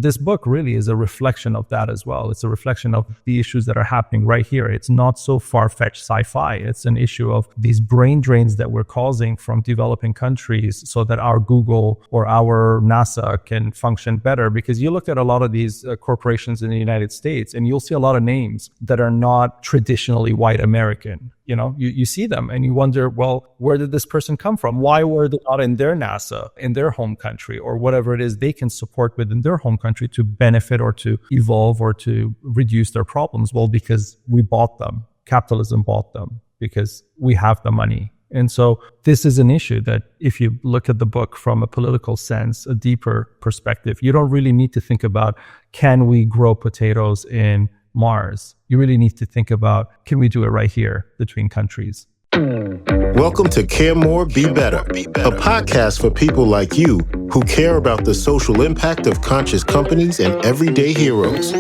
This book really is a reflection of that as well. It's a reflection of the issues that are happening right here. It's not so far-fetched sci-fi. It's an issue of these brain drains that we're causing from developing countries so that our Google or our NASA can function better. Because you look at a lot of these corporations in the United States and you'll see a lot of names that are not traditionally white American. You see them and you wonder, well, where did this person come from? Why were they not in their NASA, in their home country, or whatever it is they can support within their home country to benefit or to evolve or to reduce their problems? Well, because we bought them. Capitalism bought them because we have the money. And so this is an issue that if you look at the book from a political sense, a deeper perspective, you don't really need to think about, can we grow potatoes in Mars? You really need to think about, can we do it right here between countries? Welcome to Care More, Be Better, a podcast for people like you who care about the social impact of conscious companies and everyday heroes.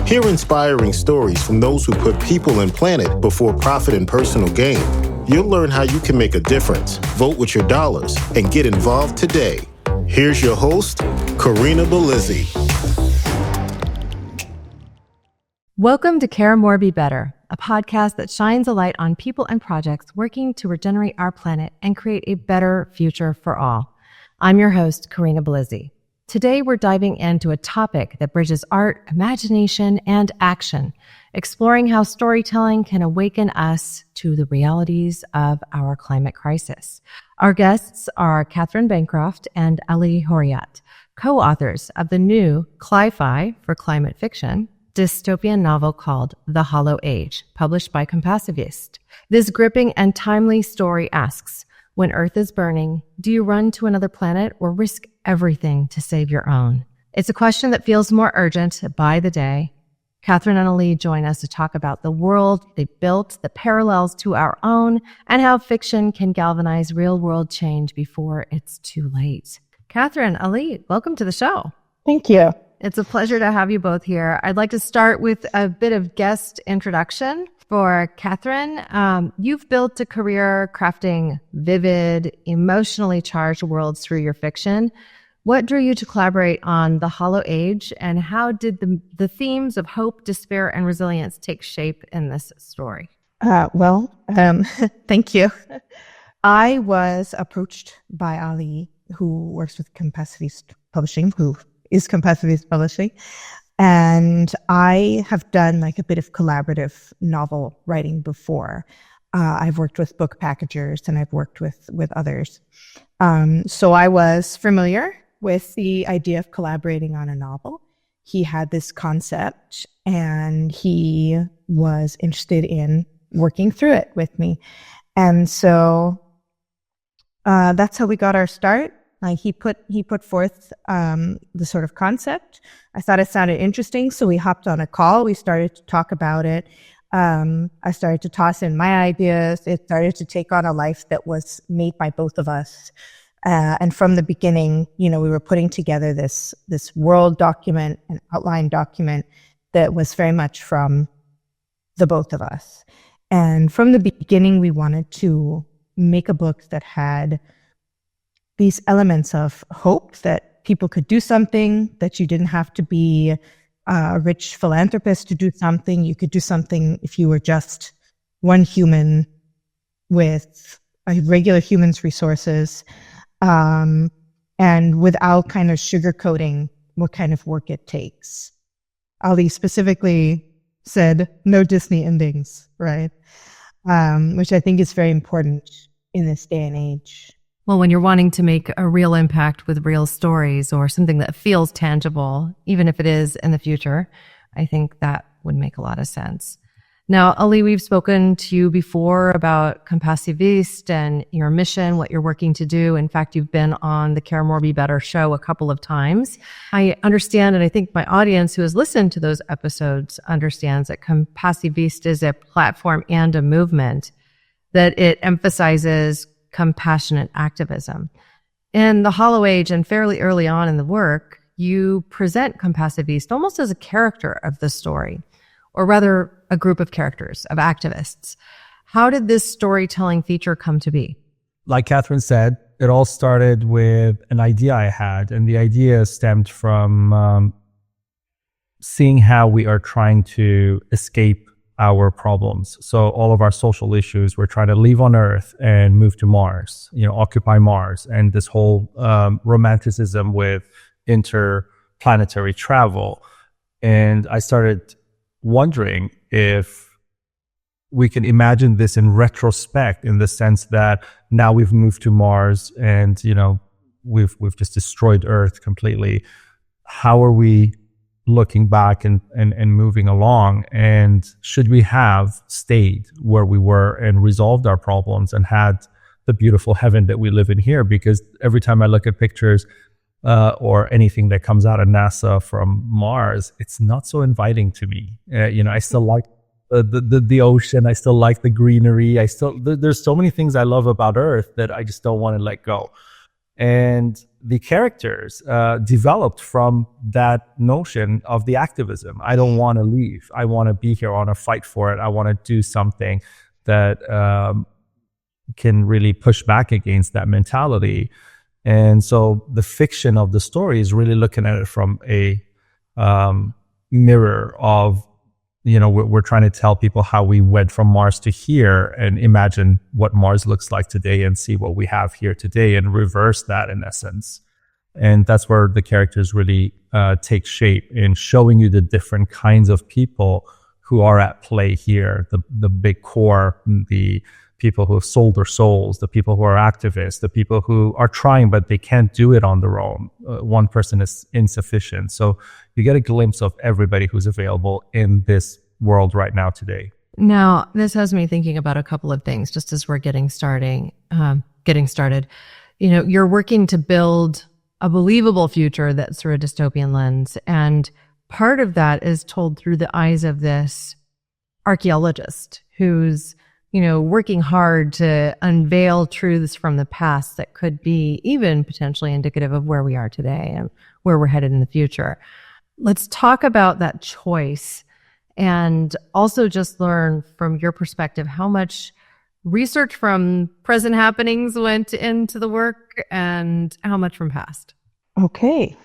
Hear inspiring stories from those who put people and planet before profit and personal gain. You'll learn how you can make a difference, vote with your dollars, and get involved today. Here's your host, Corinna Bellizzi. Welcome to Care More, Be Better, a podcast that shines a light on people and projects working to regenerate our planet and create a better future for all. I'm your host, Corinna Bellizzi. Today, we're diving into a topic that bridges art, imagination, and action, exploring how storytelling can awaken us to the realities of our climate crisis. Our guests are Cathryn Bancroft and Horriyat, co-authors of the new Cli-Fi for climate fiction dystopian novel called The Hollow Age, published by Compassiviste. This gripping and timely story asks, when Earth is burning, do you run to another planet or risk everything to save your own? It's a question that feels more urgent by the day. Cathryn and Ali join us to talk about the world they built, the parallels to our own, and how fiction can galvanize real-world change before it's too late. Cathryn, Ali, welcome to the show. Thank you. It's a pleasure to have you both here. I'd like to start with a bit of guest introduction for Cathryn. You've built a career crafting vivid, emotionally charged worlds through your fiction. What drew you to collaborate on The Hollow Age, and how did the themes of hope, despair, and resilience take shape in this story? Thank you. I was approached by Ali, who works with Compassiviste Publishing, who is Compassiviste Publishing. And I have done like a bit of collaborative novel writing before. I've worked with book packagers and I've worked with others. So I was familiar with the idea of collaborating on a novel. He had this concept and he was interested in working through it with me. And so that's how we got our start. He put forth the sort of concept. I thought it sounded interesting, so we hopped on a call. We started to talk about it. I started to toss in my ideas. It started to take on a life that was made by both of us. And from the beginning, we were putting together this world document, an outline document that was very much from the both of us. And from the beginning, we wanted to make a book that had these elements of hope, that people could do something, that you didn't have to be a rich philanthropist to do something. You could do something if you were just one human with a regular human's resources, and without kind of sugarcoating what kind of work it takes. Ali specifically said no Disney endings, right? Which I think is very important in this day and age. Well, when you're wanting to make a real impact with real stories or something that feels tangible, even if it is in the future, I think that would make a lot of sense. Now, Ali, we've spoken to you before about Compassiviste and your mission, what you're working to do. In fact, you've been on the Care More, Be Better show a couple of times. I understand, and I think my audience who has listened to those episodes understands that Compassiviste is a platform and a movement, that it emphasizes compassionate activism. In The Hollow Age and fairly early on in the work, you present Compassiviste almost as a character of the story, or rather a group of characters, of activists. How did this storytelling feature come to be? Like Cathryn said, it all started with an idea I had, and the idea stemmed from seeing how we are trying to escape our problems. So all of our social issues, we're trying to leave on Earth and move to Mars, occupy Mars, and this whole romanticism with interplanetary travel. And I started wondering if we can imagine this in retrospect, in the sense that now we've moved to Mars and, we've just destroyed Earth completely. How are we looking back and moving along? And should we have stayed where we were and resolved our problems and had the beautiful heaven that we live in here? Because every time I look at pictures or anything that comes out of NASA from Mars, it's not so inviting to me. I still like the ocean. I still like the greenery. There's so many things I love about Earth that I just don't want to let go. And the characters developed from that notion of the activism. I don't want to leave. I want to be here. I want to fight for it. I want to do something that can really push back against that mentality. And so the fiction of the story is really looking at it from a mirror of, we're trying to tell people how we went from Mars to here and imagine what Mars looks like today and see what we have here today and reverse that in essence. And that's where the characters really take shape, in showing you the different kinds of people who are at play here, the big core, the people who have sold their souls, the people who are activists, the people who are trying, but they can't do it on their own. One person is insufficient. So you get a glimpse of everybody who's available in this world right now today. Now, this has me thinking about a couple of things, just as we're getting started. You're working to build a believable future that's through a dystopian lens. And part of that is told through the eyes of this archaeologist who's working hard to unveil truths from the past that could be even potentially indicative of where we are today and where we're headed in the future. Let's talk about that choice, and also just learn from your perspective how much research from present happenings went into the work and how much from past. Okay.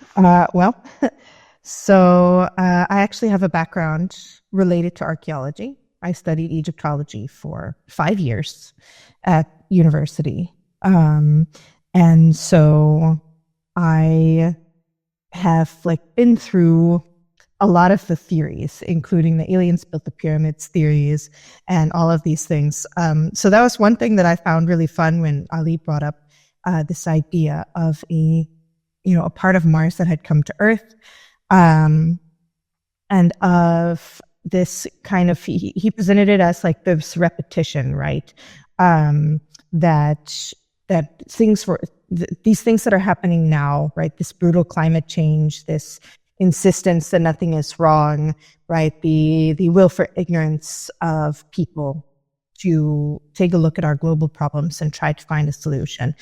So I actually have a background related to archaeology. I studied Egyptology for 5 years at university. And so I have been through a lot of the theories, including the aliens built the pyramids theories and all of these things. So that was one thing that I found really fun when Ali brought up this idea of a part of Mars that had come to Earth, and of this kind of, he presented it as this repetition, right? That these things that are happening now, right? This brutal climate change, this insistence that nothing is wrong, right? The will for ignorance of people to take a look at our global problems and try to find a solution.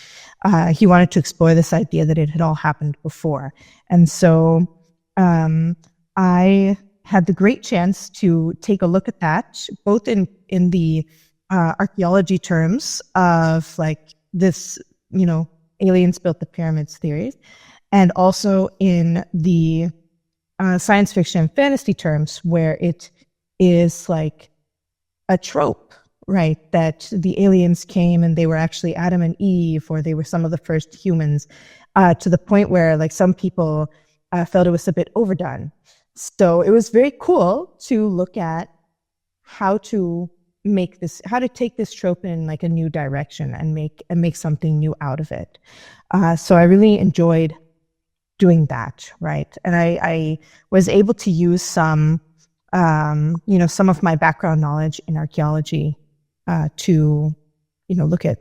He wanted to explore this idea that it had all happened before. And so I had the great chance to take a look at that, both in the archaeology terms of this, aliens built the pyramids theories, and also in the science fiction and fantasy terms, where it is a trope, right? That the aliens came and they were actually Adam and Eve, or they were some of the first humans, to the point where some people felt it was a bit overdone. So it was very cool to look at how to take this trope in a new direction and make something new out of it. So I really enjoyed doing that, right? And I was able to use some of my background knowledge in archaeology to look at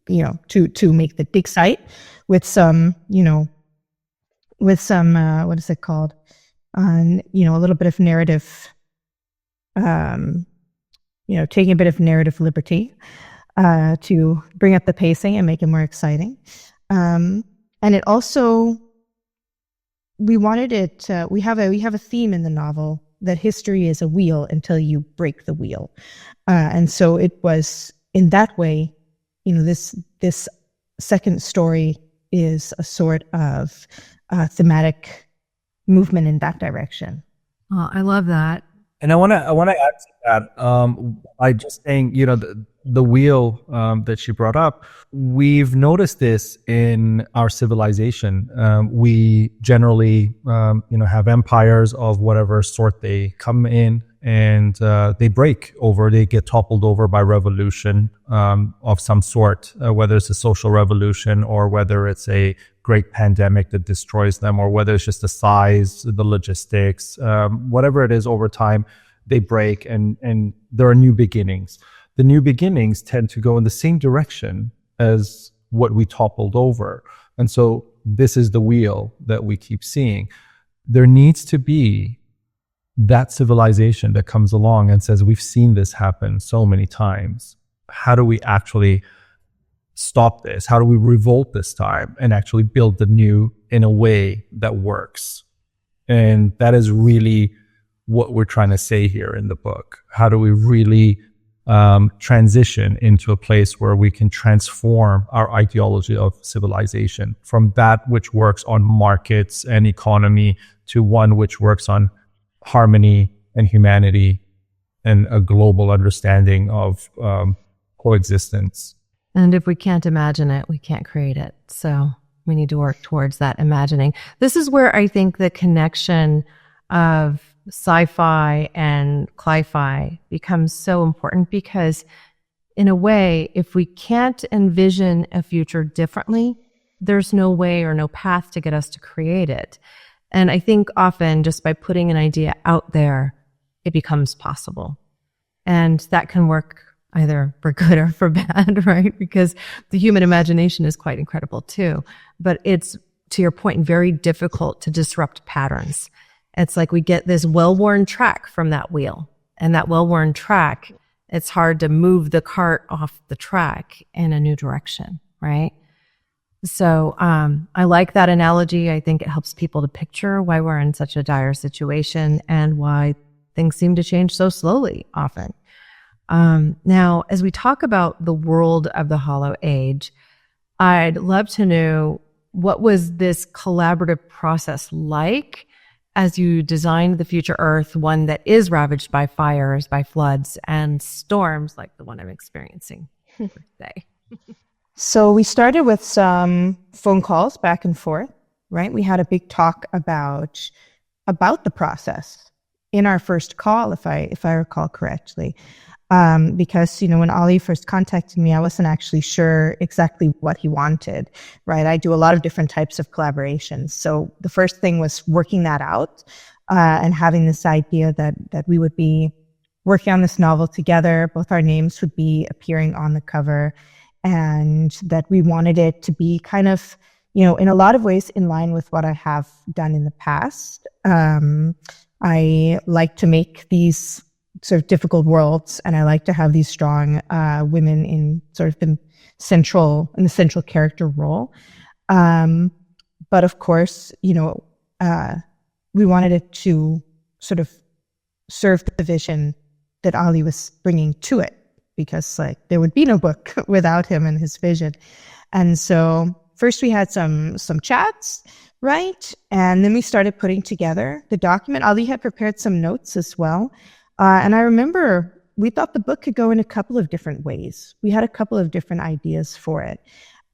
to make the dig site with some what is it called? A little bit of narrative, taking a bit of narrative liberty to bring up the pacing and make it more exciting. And it also, we wanted it, we have a theme in the novel that history is a wheel until you break the wheel. And so it was in that way, this second story is a sort of thematic movement in that direction. Oh, I love that. And I want to add to that by just saying, the wheel that she brought up. We've noticed this in our civilization. We generally, have empires of whatever sort they come in, and they get toppled over by revolution of some sort, whether it's a social revolution or whether it's a great pandemic that destroys them, or whether it's just the size, the logistics, whatever it is. Over time, they break, and there are new beginnings. The new beginnings tend to go in the same direction as what we toppled over. And so this is the wheel that we keep seeing. There needs to be that civilization that comes along and says, we've seen this happen so many times. How do we actually stop this? How do we revolt this time and actually build the new in a way that works? And that is really what we're trying to say here in the book. How do we really transition into a place where we can transform our ideology of civilization from that which works on markets and economy to one which works on harmony and humanity and a global understanding of coexistence. And if we can't imagine it, we can't create it. So we need to work towards that imagining. This is where I think the connection of sci-fi and Cli-Fi becomes so important, because in a way, if we can't envision a future differently, there's no way or no path to get us to create it. And I think often just by putting an idea out there, it becomes possible. And that can work either for good or for bad, right? Because the human imagination is quite incredible too. But it's, to your point, very difficult to disrupt patterns. It's like we get this well-worn track from that wheel. And that well-worn track, it's hard to move the cart off the track in a new direction, right? So I like that analogy. I think it helps people to picture why we're in such a dire situation and why things seem to change so slowly often. Now, as we talk about the world of the Hollow Age, I'd love to know, what was this collaborative process like as you designed the future Earth, one that is ravaged by fires, by floods, and storms like the one I'm experiencing today? So we started with some phone calls back and forth, right? We had a big talk about the process in our first call, if I recall correctly. Because, when Ali first contacted me, I wasn't actually sure exactly what he wanted, right? I do a lot of different types of collaborations. So the first thing was working that out, and having this idea that we would be working on this novel together. Both our names would be appearing on the cover, and that we wanted it to be kind of, in a lot of ways in line with what I have done in the past. I like to make these sort of difficult worlds, and I like to have these strong women in sort of the central character role. But of course, we wanted it to sort of serve the vision that Ali was bringing to it, because there would be no book without him and his vision. And so first we had some chats, right? And then we started putting together the document. Ali had prepared some notes as well. And I remember we thought the book could go in a couple of different ways. We had a couple of different ideas for it.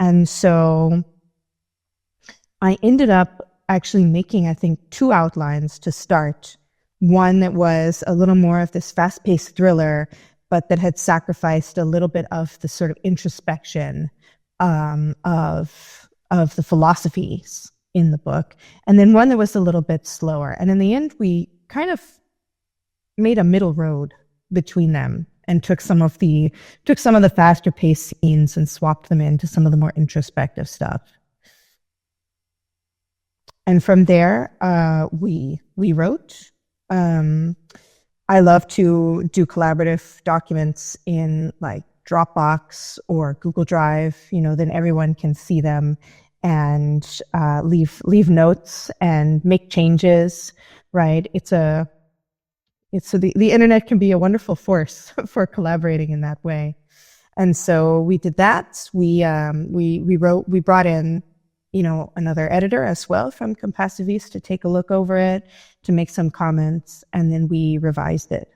And so I ended up actually making, I think, 2 outlines to start. One that was a little more of this fast-paced thriller, but that had sacrificed a little bit of the sort of introspection of the philosophies in the book. And then one that was a little bit slower. And in the end, we kind of made a middle road between them and took some of the faster paced scenes and swapped them into some of the more introspective stuff. And from there, we wrote. I love to do collaborative documents in Dropbox or Google Drive, then everyone can see them and leave notes and make changes, right? The internet can be a wonderful force for collaborating in that way. And so we did that. We brought in another editor as well from Compassiviste to take a look over it, to make some comments, and then we revised it.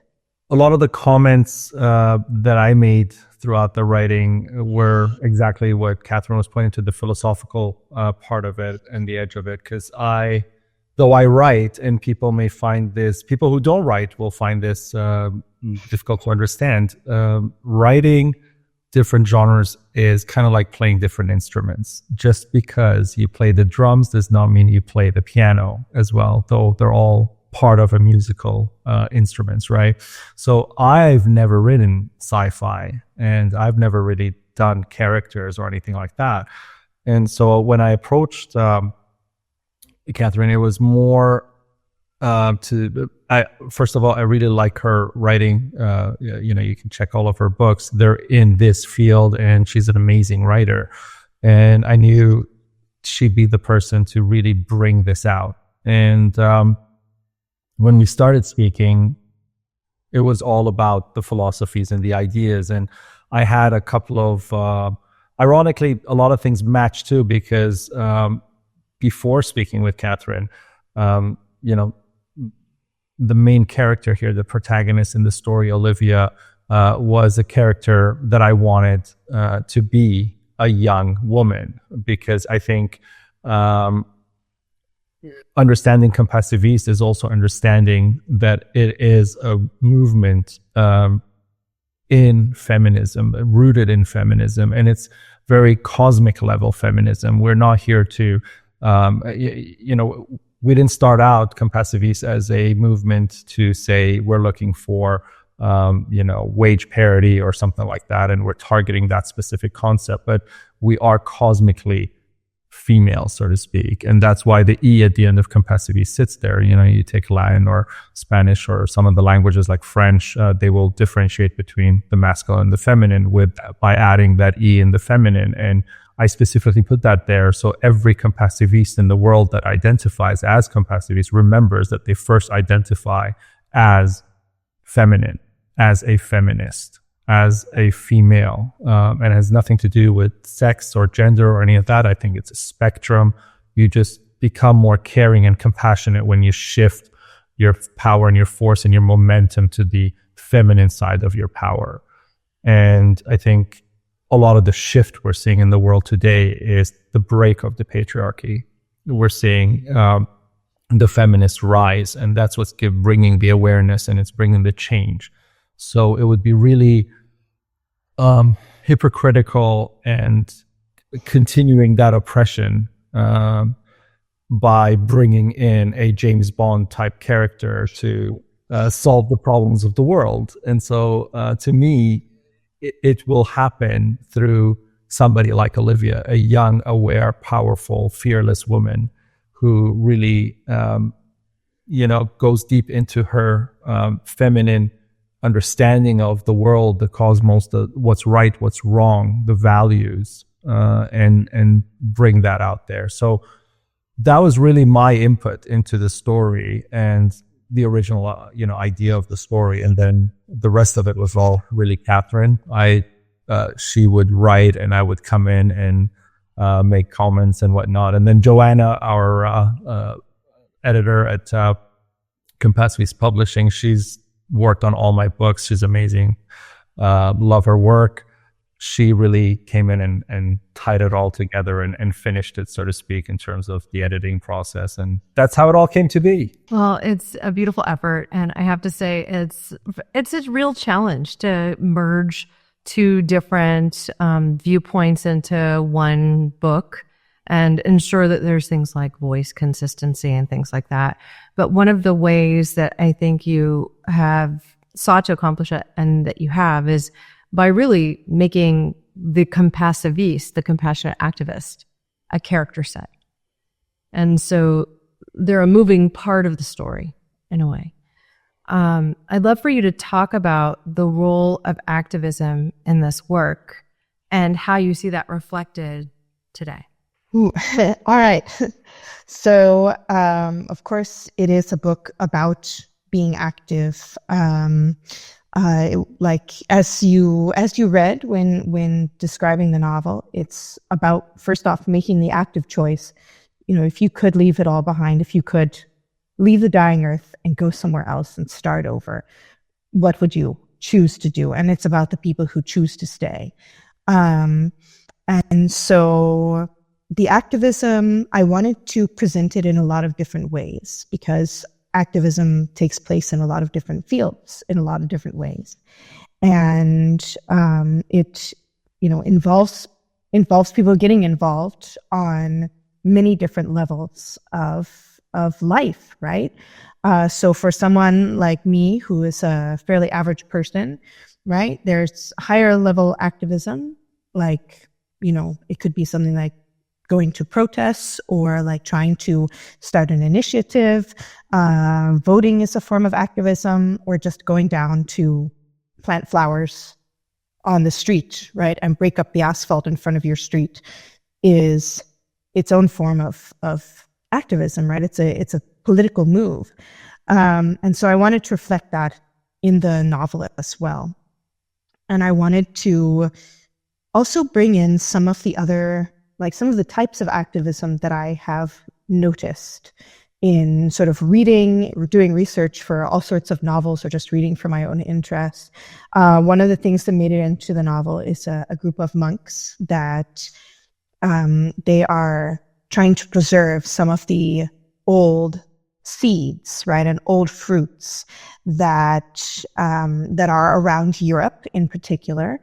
A lot of the comments that I made throughout the writing were exactly what Cathryn was pointing to, the philosophical part of it and the edge of it. Because though I write, and people who don't write will find this difficult to understand, writing different genres is kind of like playing different instruments. Just because you play the drums does not mean you play the piano as well, though they're all part of a musical instruments, right? So I've never written sci-fi, and I've never really done characters or anything like that. And so when I approached Cathryn, it was more first of all, I really like her writing. You can check all of her books. They're in this field, and she's an amazing writer. And I knew she'd be the person to really bring this out. And when we started speaking, it was all about the philosophies and the ideas. And I had a couple of, ironically, a lot of things matched too, because before speaking with Cathryn, the main character here, the protagonist in the story, Olivia, was a character that I wanted to be a young woman, because I think understanding Compassiviste is also understanding that it is a movement in feminism, rooted in feminism, and it's very cosmic level feminism. We're not here to, we didn't start out Compassiviste as a movement to say we're looking for, wage parity or something like that, and we're targeting that specific concept, but we are cosmically female, so to speak. And that's why the E at the end of Compassiviste sits there. You take Latin or Spanish or some of the languages like French, they will differentiate between the masculine and the feminine by adding that E in the feminine. And I specifically put that there so every Compassiviste in the world that identifies as Compassiviste remembers that they first identify as feminine, as a feminist, as a female, and it has nothing to do with sex or gender or any of that. I think it's a spectrum. You just become more caring and compassionate when you shift your power and your force and your momentum to the feminine side of your power. And I think a lot of the shift we're seeing in the world today is the break of the patriarchy. We're seeing the feminist rise, and that's what's bringing the awareness, and it's bringing the change. So it would be really hypocritical and continuing that oppression by bringing in a James Bond type character to solve the problems of the world. And so to me, it will happen through somebody like Olivia, a young, aware, powerful, fearless woman who really, goes deep into her feminine understanding of the world, the cosmos, what's right, what's wrong, the values, and bring that out there. So that was really my input into the story and the original, idea of the story. And then the rest of it was all really Cathryn. She would write, and I would come in and make comments and whatnot. And then Joanna, our editor at Compassiviste Publishing, she's worked on all my books. She's amazing. Love her work. She really came in and tied it all together and finished it, so to speak, in terms of the editing process. And that's how it all came to be. Well, it's a beautiful effort. And I have to say, it's a real challenge to merge two different viewpoints into one book and ensure that there's things like voice consistency and things like that. But one of the ways that I think you have sought to accomplish it, and that you have, is by really making the Compassiviste, the compassionate activist, a character set. And so they're a moving part of the story in a way. I'd love for you to talk about the role of activism in this work and how you see that reflected today. Ooh, all right. So, of course, it is a book about being active. Like as you read when describing the novel, it's about, first off, making the active choice. If you could leave it all behind, if you could leave the dying earth and go somewhere else and start over, what would you choose to do? And it's about the people who choose to stay. And so the activism, I wanted to present it in a lot of different ways, because activism takes place in a lot of different fields, in a lot of different ways. And it, involves people getting involved on many different levels of life, right? So for someone like me, who is a fairly average person, right, there's higher level activism, like, it could be something like going to protests, or like trying to start an initiative. Voting is a form of activism, or just going down to plant flowers on the street, right, and break up the asphalt in front of your street is its own form of activism, right? It's a political move. And so I wanted to reflect that in the novel as well. And I wanted to also bring in some of the types of activism that I have noticed in sort of reading or doing research for all sorts of novels, or just reading for my own interest. One of the things that made it into the novel is a group of monks that they are trying to preserve some of the old seeds, right, and old fruits that are around Europe in particular.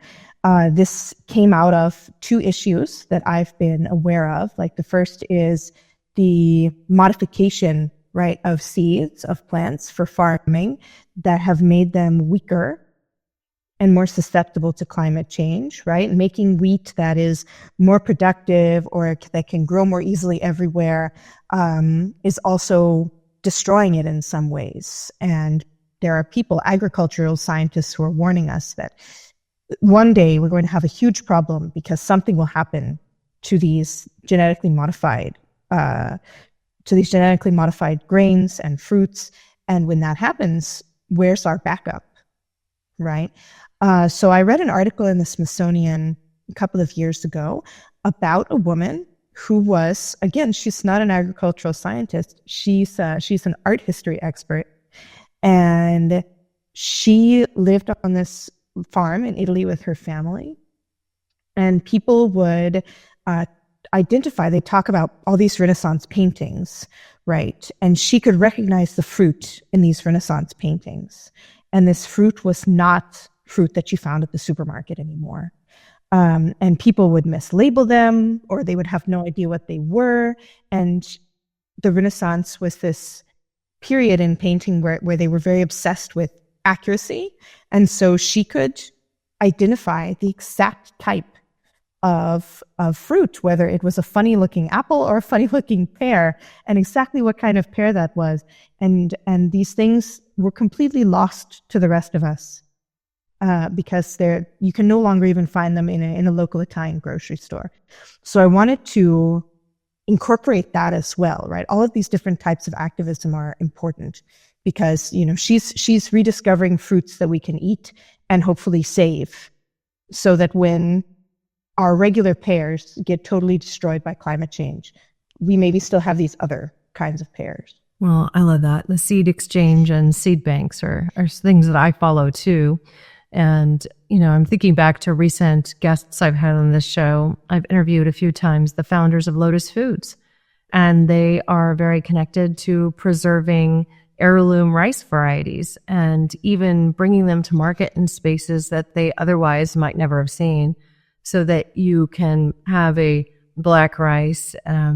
This came out of two issues that I've been aware of. Like, the first is the modification, right, of seeds of plants for farming that have made them weaker and more susceptible to climate change, right? Making wheat that is more productive, or that can grow more easily everywhere, is also destroying it in some ways. And there are people, agricultural scientists, who are warning us that one day we're going to have a huge problem, because something will happen to these genetically modified grains and fruits. And when that happens, where's our backup, right? So I read an article in the Smithsonian a couple of years ago about a woman who was, again, she's not an agricultural scientist. She's an art history expert. And she lived on this farm in Italy with her family. And people would identify, they talk about all these Renaissance paintings, right? And she could recognize the fruit in these Renaissance paintings. And this fruit was not fruit that you found at the supermarket anymore. And people would mislabel them, or they would have no idea what they were. And the Renaissance was this period in painting where they were very obsessed with accuracy. And so she could identify the exact type of fruit, whether it was a funny looking apple or a funny looking pear, and exactly what kind of pear that was. And these things were completely lost to the rest of us. Because you can no longer even find them in a local Italian grocery store. So I wanted to incorporate that as well, right? All of these different types of activism are important, because she's rediscovering fruits that we can eat and hopefully save, so that when our regular pears get totally destroyed by climate change, we maybe still have these other kinds of pears. Well, I love that. The seed exchange and seed banks are things that I follow too. And, I'm thinking back to recent guests I've had on this show. I've interviewed a few times the founders of Lotus Foods, and they are very connected to preserving heirloom rice varieties and even bringing them to market in spaces that they otherwise might never have seen, so that you can have a black rice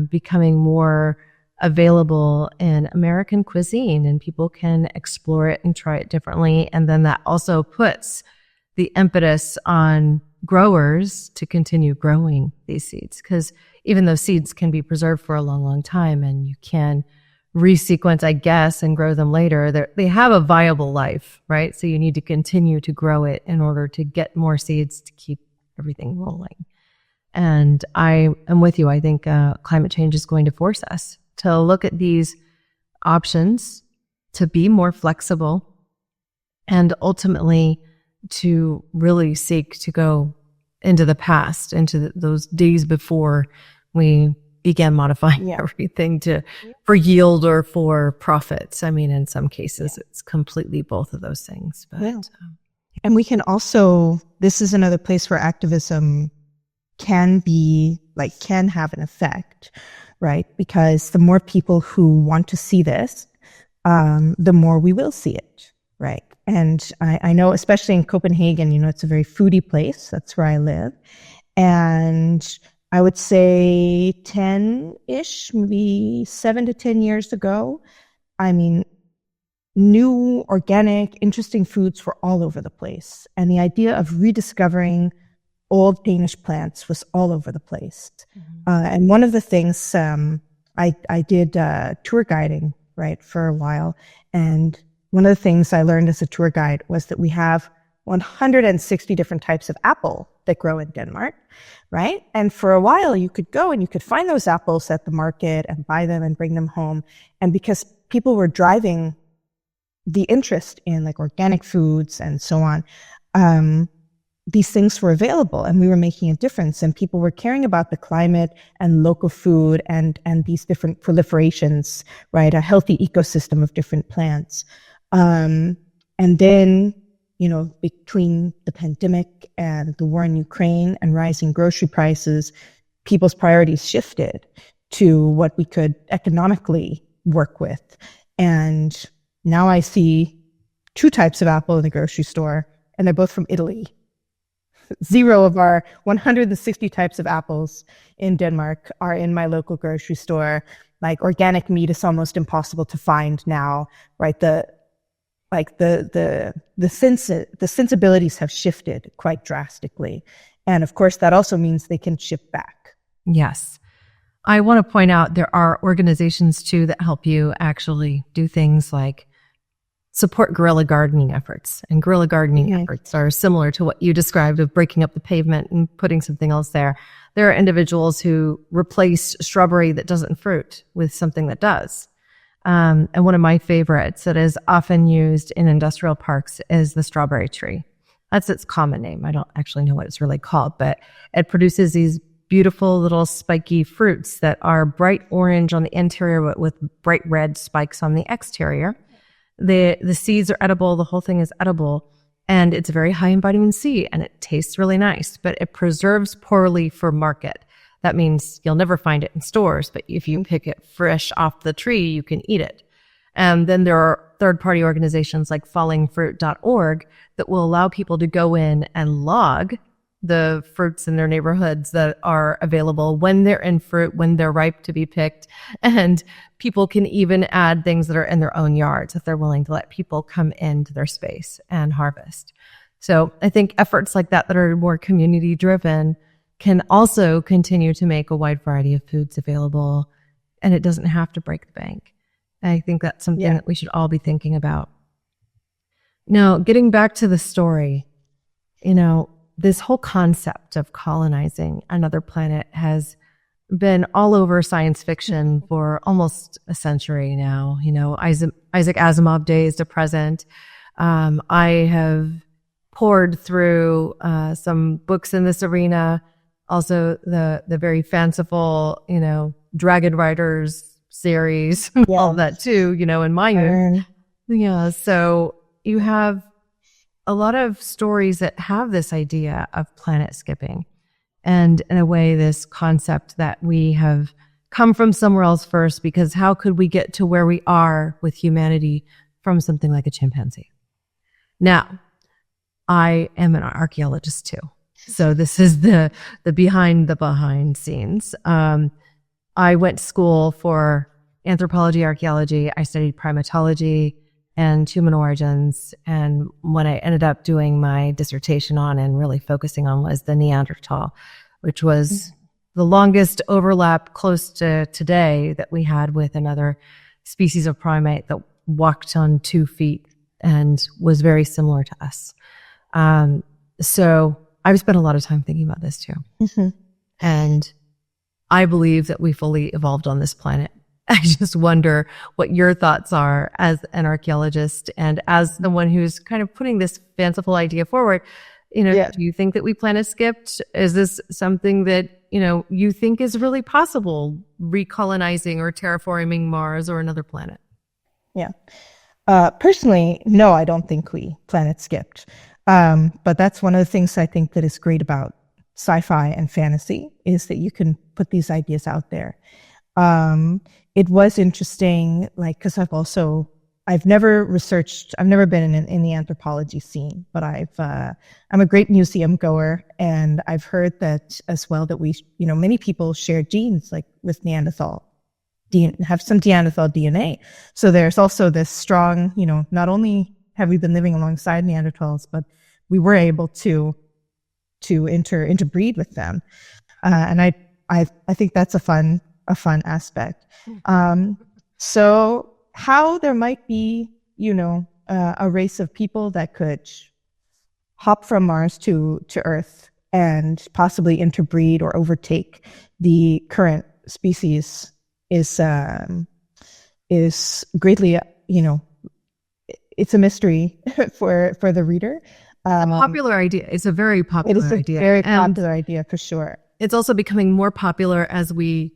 becoming more available in American cuisine, and people can explore it and try it differently. And then that also puts the impetus on growers to continue growing these seeds, because even though seeds can be preserved for a long, long time and you can resequence, I guess, and grow them later, they have a viable life, right? So you need to continue to grow it in order to get more seeds to keep everything rolling. And I am with you. I think climate change is going to force us to look at these options, to be more flexible, and ultimately to really seek to go into the past, into those days before we began modifying everything for yield or for profits. I mean, in some cases, it's completely both of those things. But and we can also, this is another place where activism can have an effect, right? Because the more people who want to see this, the more we will see it, right? And I know, especially in Copenhagen, it's a very foodie place. That's where I live. And I would say 10-ish, maybe 7 to 10 years ago, I mean, new, organic, interesting foods were all over the place. And the idea of rediscovering old Danish plants was all over the place. And one of the things, I did tour guiding, right, for a while. And one of the things I learned as a tour guide was that we have 160 different types of apple that grow in Denmark, right? And for a while, you could go and you could find those apples at the market and buy them and bring them home. And because people were driving the interest in like organic foods and so on, these things were available and we were making a difference, and people were caring about the climate and local food and these different proliferations, right? A healthy ecosystem of different plants. And then, between the pandemic and the war in Ukraine and rising grocery prices, people's priorities shifted to what we could economically work with. And now I see 2 types of apple in the grocery store, and they're both from Italy. 0 of our 160 types of apples in Denmark are in my local grocery store. Like, organic meat is almost impossible to find now, right? The sensibilities have shifted quite drastically. And of course, that also means they can ship back. Yes. I want to point out there are organizations too that help you actually do things like support guerrilla gardening efforts. And guerrilla gardening efforts are similar to what you described of breaking up the pavement and putting something else there. There are individuals who replace strawberry that doesn't fruit with something that does. And one of my favorites that is often used in industrial parks is the strawberry tree. That's its common name. I don't actually know what it's really called, but it produces these beautiful little spiky fruits that are bright orange on the interior but with bright red spikes on the exterior. The seeds are edible. The whole thing is edible, and it's very high in vitamin C, and it tastes really nice, but it preserves poorly for market. That means you'll never find it in stores, but if you pick it fresh off the tree, you can eat it. And then there are third-party organizations like fallingfruit.org that will allow people to go in and log the fruits in their neighborhoods that are available, when they're in fruit, when they're ripe to be picked. And people can even add things that are in their own yards if they're willing to let people come into their space and harvest. So I think efforts like that are more community driven can also continue to make a wide variety of foods available, and it doesn't have to break the bank. I think that's something that we should all be thinking about. Now, getting back to the story, this whole concept of colonizing another planet has been all over science fiction for almost a century now. Isaac Asimov days to present. I have poured through some books in this arena. Also, the very fanciful, Dragon Riders series, all that too, in my youth. Yeah, so you have a lot of stories that have this idea of planet skipping. And in a way, this concept that we have come from somewhere else first, because how could we get to where we are with humanity from something like a chimpanzee? Now, I am an archaeologist too. So this is the behind scenes. I went to school for anthropology, archaeology. I studied primatology and human origins. And what I ended up doing my dissertation on and really focusing on was the Neanderthal, which was the longest overlap close to today that we had with another species of primate that walked on 2 feet and was very similar to us. So I've spent a lot of time thinking about this too. And I believe that we fully evolved on this planet I just wonder what your thoughts are as an archaeologist and as the one who's kind of putting this fanciful idea forward. Do you think that we planet skipped? Is this something that, you think is really possible, recolonizing or terraforming Mars or another planet? Yeah. Personally, no, I don't think we planet skipped. But that's one of the things I think that is great about sci-fi and fantasy is that you can put these ideas out there. It was interesting, because I've never been in the anthropology scene, but I'm a great museum goer, and I've heard that as well that many people share genes with Neanderthal, have some Neanderthal DNA. So there's also this strong, not only have we been living alongside Neanderthals, but we were able to interbreed with them, and I think that's a fun aspect. So how there might be, a race of people that could hop from Mars to Earth and possibly interbreed or overtake the current species is greatly, it's a mystery for the reader. A popular idea. It's a very popular idea. It is a very popular idea for sure. It's also becoming more popular as we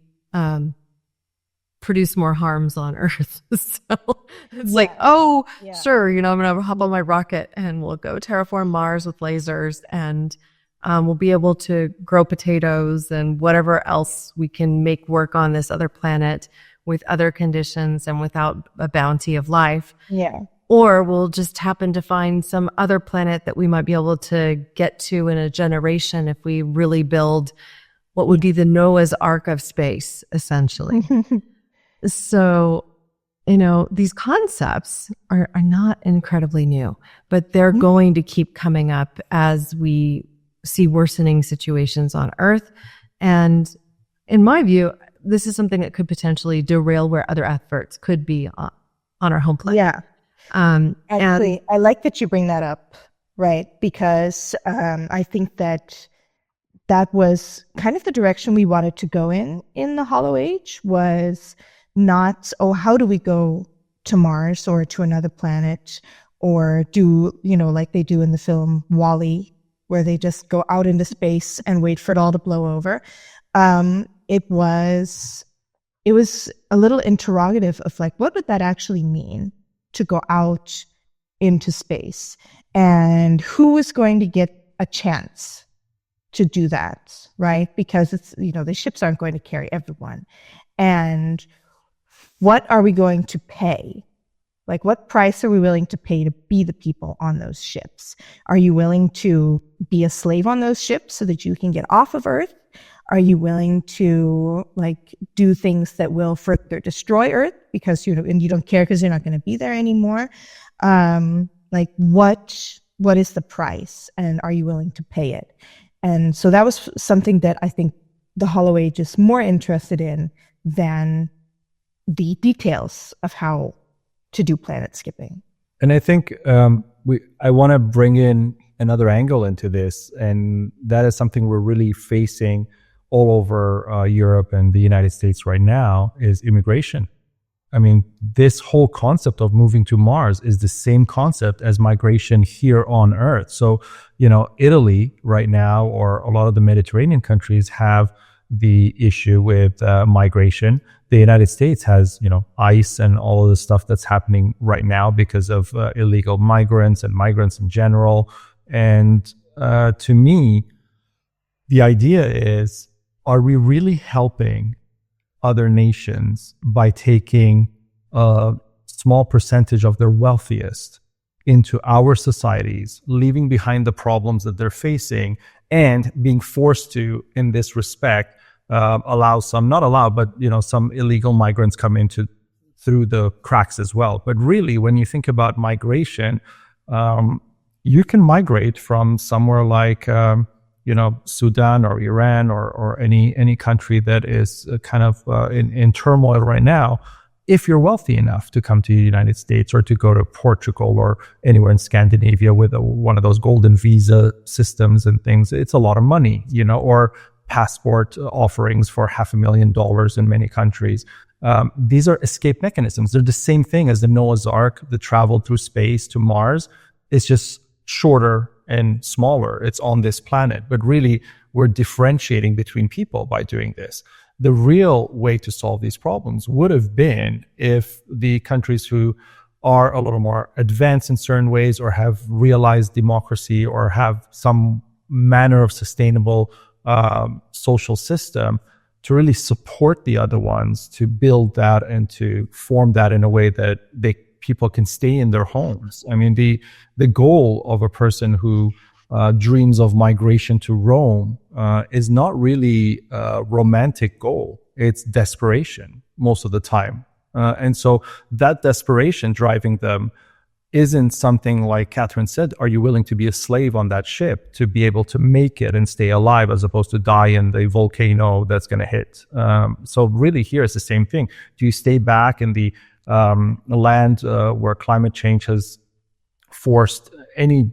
produce more harms on Earth. So it's sure, I'm going to hop on my rocket and we'll go terraform Mars with lasers, and we'll be able to grow potatoes and whatever else we can make work on this other planet with other conditions and without a bounty of life. Yeah. Or we'll just happen to find some other planet that we might be able to get to in a generation if we really build what would be the Noah's Ark of space, essentially. So, these concepts are not incredibly new, but they're going to keep coming up as we see worsening situations on Earth. And in my view, this is something that could potentially derail where other efforts could be on our home planet. Yeah. Actually, I like that you bring that up, right? Because I think that was kind of the direction we wanted to go in the Hollow Age, was not, how do we go to Mars or to another planet, or do, like they do in the film WALL-E, where they just go out into space and wait for it all to blow over. It was a little interrogative of what would that actually mean to go out into space, and who is going to get a chance to do that, right? Because it's, the ships aren't going to carry everyone. And what are we going to pay? What price are we willing to pay to be the people on those ships? Are you willing to be a slave on those ships so that you can get off of Earth? Are you willing to do things that will further destroy Earth because and you don't care because you're not going to be there anymore? What is the price, and are you willing to pay it? And so that was something that I think the Hollow Age is more interested in than the details of how to do planet skipping. And I think I want to bring in another angle into this, and that is something we're really facing all over Europe and the United States right now, is immigration. I mean, this whole concept of moving to Mars is the same concept as migration here on Earth. So, Italy right now, or a lot of the Mediterranean countries, have the issue with migration. The United States has, ICE and all of the stuff that's happening right now because of illegal migrants and migrants in general. And to me, the idea is, are we really helping other nations by taking a small percentage of their wealthiest into our societies, leaving behind the problems that they're facing, and being forced to, in this respect, allow some, not allow, but some illegal migrants come into through the cracks as well. But really, when you think about migration, you can migrate from somewhere like Sudan or Iran or any country that is kind of in turmoil right now, if you're wealthy enough to come to the United States, or to go to Portugal or anywhere in Scandinavia with one of those golden visa systems and things. It's a lot of money, or passport offerings for $500,000 in many countries. These are escape mechanisms. They're the same thing as the Noah's Ark, the travel through space to Mars. It's just shorter and smaller. It's on this planet. But really, we're differentiating between people by doing this. The real way to solve these problems would have been if the countries who are a little more advanced in certain ways or have realized democracy or have some manner of sustainable social system to really support the other ones, to build that and to form that in a way that people can stay in their homes. I mean, the goal of a person who dreams of migration to Rome is not really a romantic goal. It's desperation most of the time. And so that desperation driving them isn't something like Catherine said, are you willing to be a slave on that ship to be able to make it and stay alive as opposed to die in the volcano that's going to hit? So really here it's the same thing. Do you stay back in the land where climate change has forced any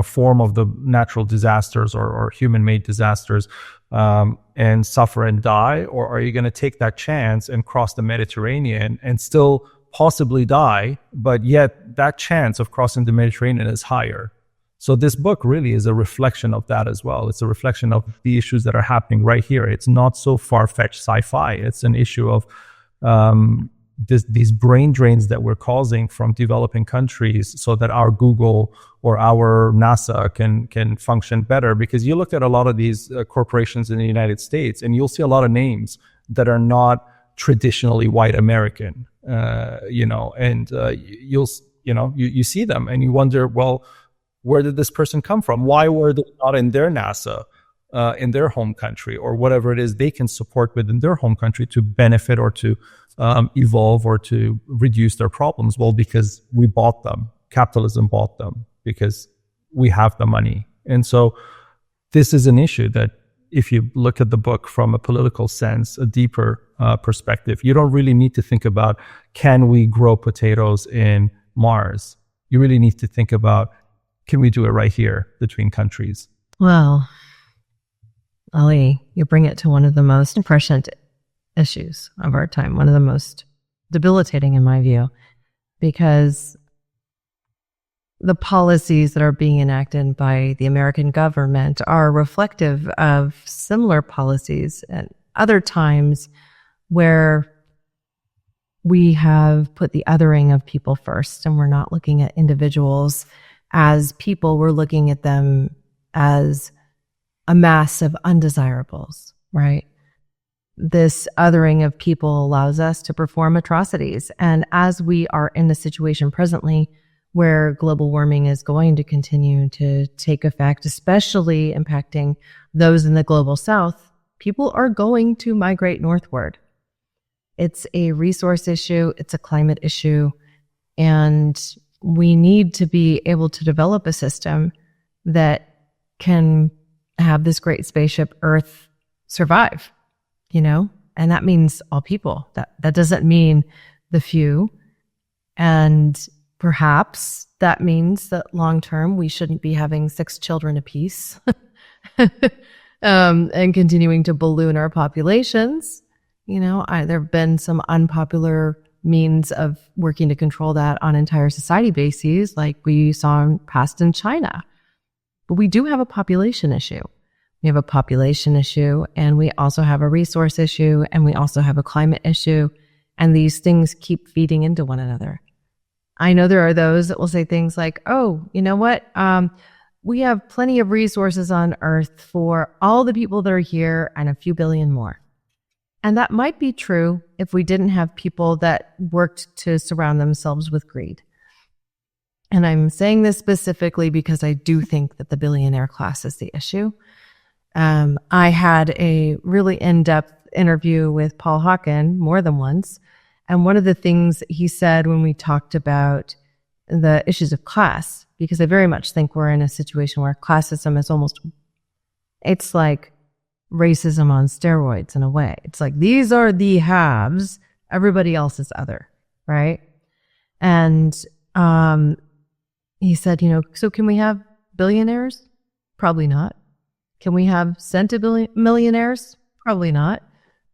form of the natural disasters or human-made disasters and suffer and die? Or are you going to take that chance and cross the Mediterranean and still possibly die, but yet that chance of crossing the Mediterranean is higher? So this book really is a reflection of that as well. It's a reflection of the issues that are happening right here. It's not so far-fetched sci-fi. It's an issue of these brain drains that we're causing from developing countries so that our Google or our NASA can function better. Because you look at a lot of these corporations in the United States and you'll see a lot of names that are not traditionally white American, and you see them and you wonder, well, where did this person come from? Why were they not in their NASA, in their home country, or whatever it is they can support within their home country to benefit or to evolve or to reduce their problems? Well, because we bought them. Capitalism bought them because we have the money. And so this is an issue that if you look at the book from a political sense, a deeper perspective, you don't really need to think about, can we grow potatoes in Mars? You really need to think about, can we do it right here between countries? Well, Ali, you bring it to one of the most prescient issues of our time, one of the most debilitating in my view, because the policies that are being enacted by the American government are reflective of similar policies at other times where we have put the othering of people first, and we're not looking at individuals as people, we're looking at them as a mass of undesirables, right? This othering of people allows us to perform atrocities. And as we are in a situation presently where global warming is going to continue to take effect, especially impacting those in the global south, people are going to migrate northward. It's a resource issue, it's a climate issue, and we need to be able to develop a system that can have this great spaceship Earth survive, and that means all people. That doesn't mean the few. And perhaps that means that long term we shouldn't be having 6 children apiece and continuing to balloon our populations. There have been some unpopular means of working to control that on entire society bases, like we saw passed in China. But we do have a population issue. We have a population issue, and we also have a resource issue, and we also have a climate issue, and these things keep feeding into one another. I know there are those that will say things like, oh, you know what? We have plenty of resources on Earth for all the people that are here and a few billion more. And that might be true if we didn't have people that worked to surround themselves with greed. And I'm saying this specifically because I do think that the billionaire class is the issue. I had a really in-depth interview with Paul Hawken more than once. And one of the things he said when we talked about the issues of class, because I very much think we're in a situation where classism is it's like racism on steroids in a way. It's like, these are the haves, everybody else is other, right? And he said, so can we have billionaires? Probably not. Can we have centimillionaires? Probably not.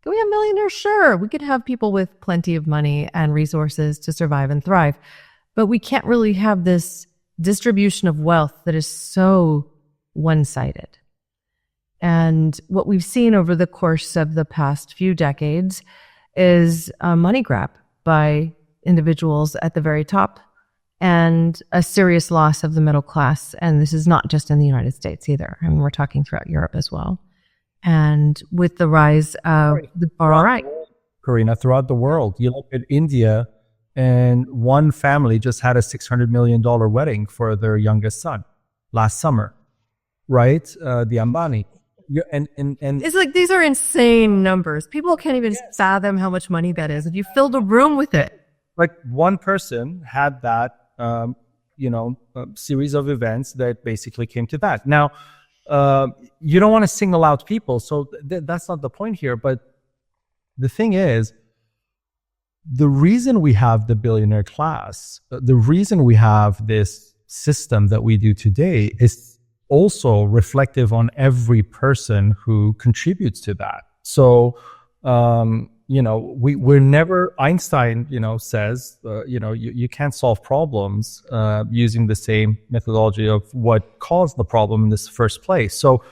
Can we have millionaires? Sure. We could have people with plenty of money and resources to survive and thrive. But we can't really have this distribution of wealth that is so one-sided. And what we've seen over the course of the past few decades is a money grab by individuals at the very top and a serious loss of the middle class. And this is not just in the United States either. I mean, we're talking throughout Europe as well. And with the rise of the far right. Corinna, throughout the world, you look at India, and one family just had a $600 million wedding for their youngest son last summer, right? The Ambani. And it's like, these are insane numbers. People can't even fathom how much money that is if you filled a room with it. Like one person had that, series of events that basically came to that. Now, you don't want to single out people, so that's not the point here. But the thing is, the reason we have the billionaire class, the reason we have this system that we do today is also reflective on every person who contributes to that. So, we're never, Einstein, says, you can't solve problems using the same methodology of what caused the problem in this first place. So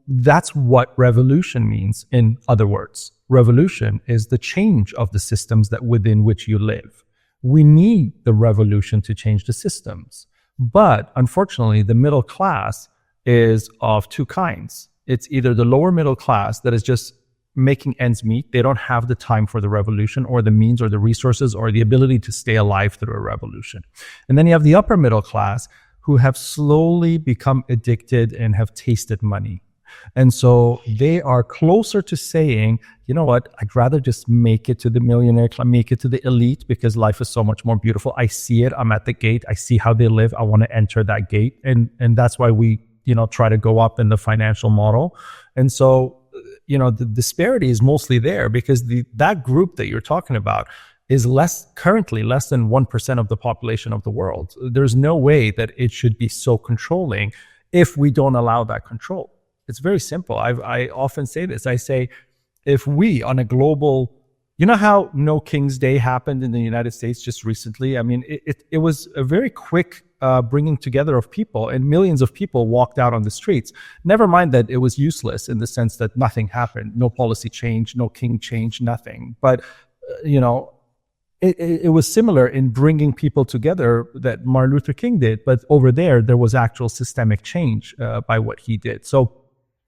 that's what revolution means. In other words, revolution is the change of the systems that within which you live. We need the revolution to change the systems. But unfortunately, the middle class is of two kinds. It's either the lower middle class that is just making ends meet. They don't have the time for the revolution or the means or the resources or the ability to stay alive through a revolution. And then you have the upper middle class who have slowly become addicted and have tasted money. And so they are closer to saying, you know what, I'd rather just make it to the millionaire club, make it to the elite, because life is so much more beautiful. I see it. I'm at the gate. I see how they live. I want to enter that gate. And that's why we, try to go up in the financial model. And so, the disparity is mostly there because that group that you're talking about is currently less than 1% of the population of the world. There's no way that it should be so controlling if we don't allow that control. It's very simple. I often say this. I say, if we on a global, how No King's Day happened in the United States just recently? I mean, it was a very quick bringing together of people, and millions of people walked out on the streets. Never mind that it was useless in the sense that nothing happened, no policy change, no king change, nothing. But, it was similar in bringing people together that Martin Luther King did. But over there was actual systemic change by what he did. So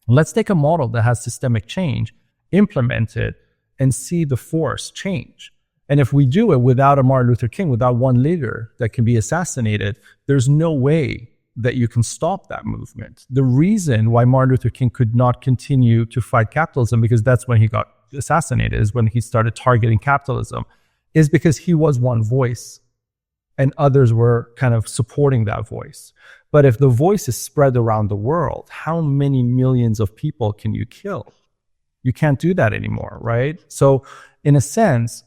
let's take a model that has systemic change, implement it, and see the force change. And if we do it without a Martin Luther King, without one leader that can be assassinated, there's no way that you can stop that movement. The reason why Martin Luther King could not continue to fight capitalism, because that's when he got assassinated, is when he started targeting capitalism, is because he was one voice and others were kind of supporting that voice. But if the voice is spread around the world, how many millions of people can you kill? You can't do that anymore, right? So in a sense,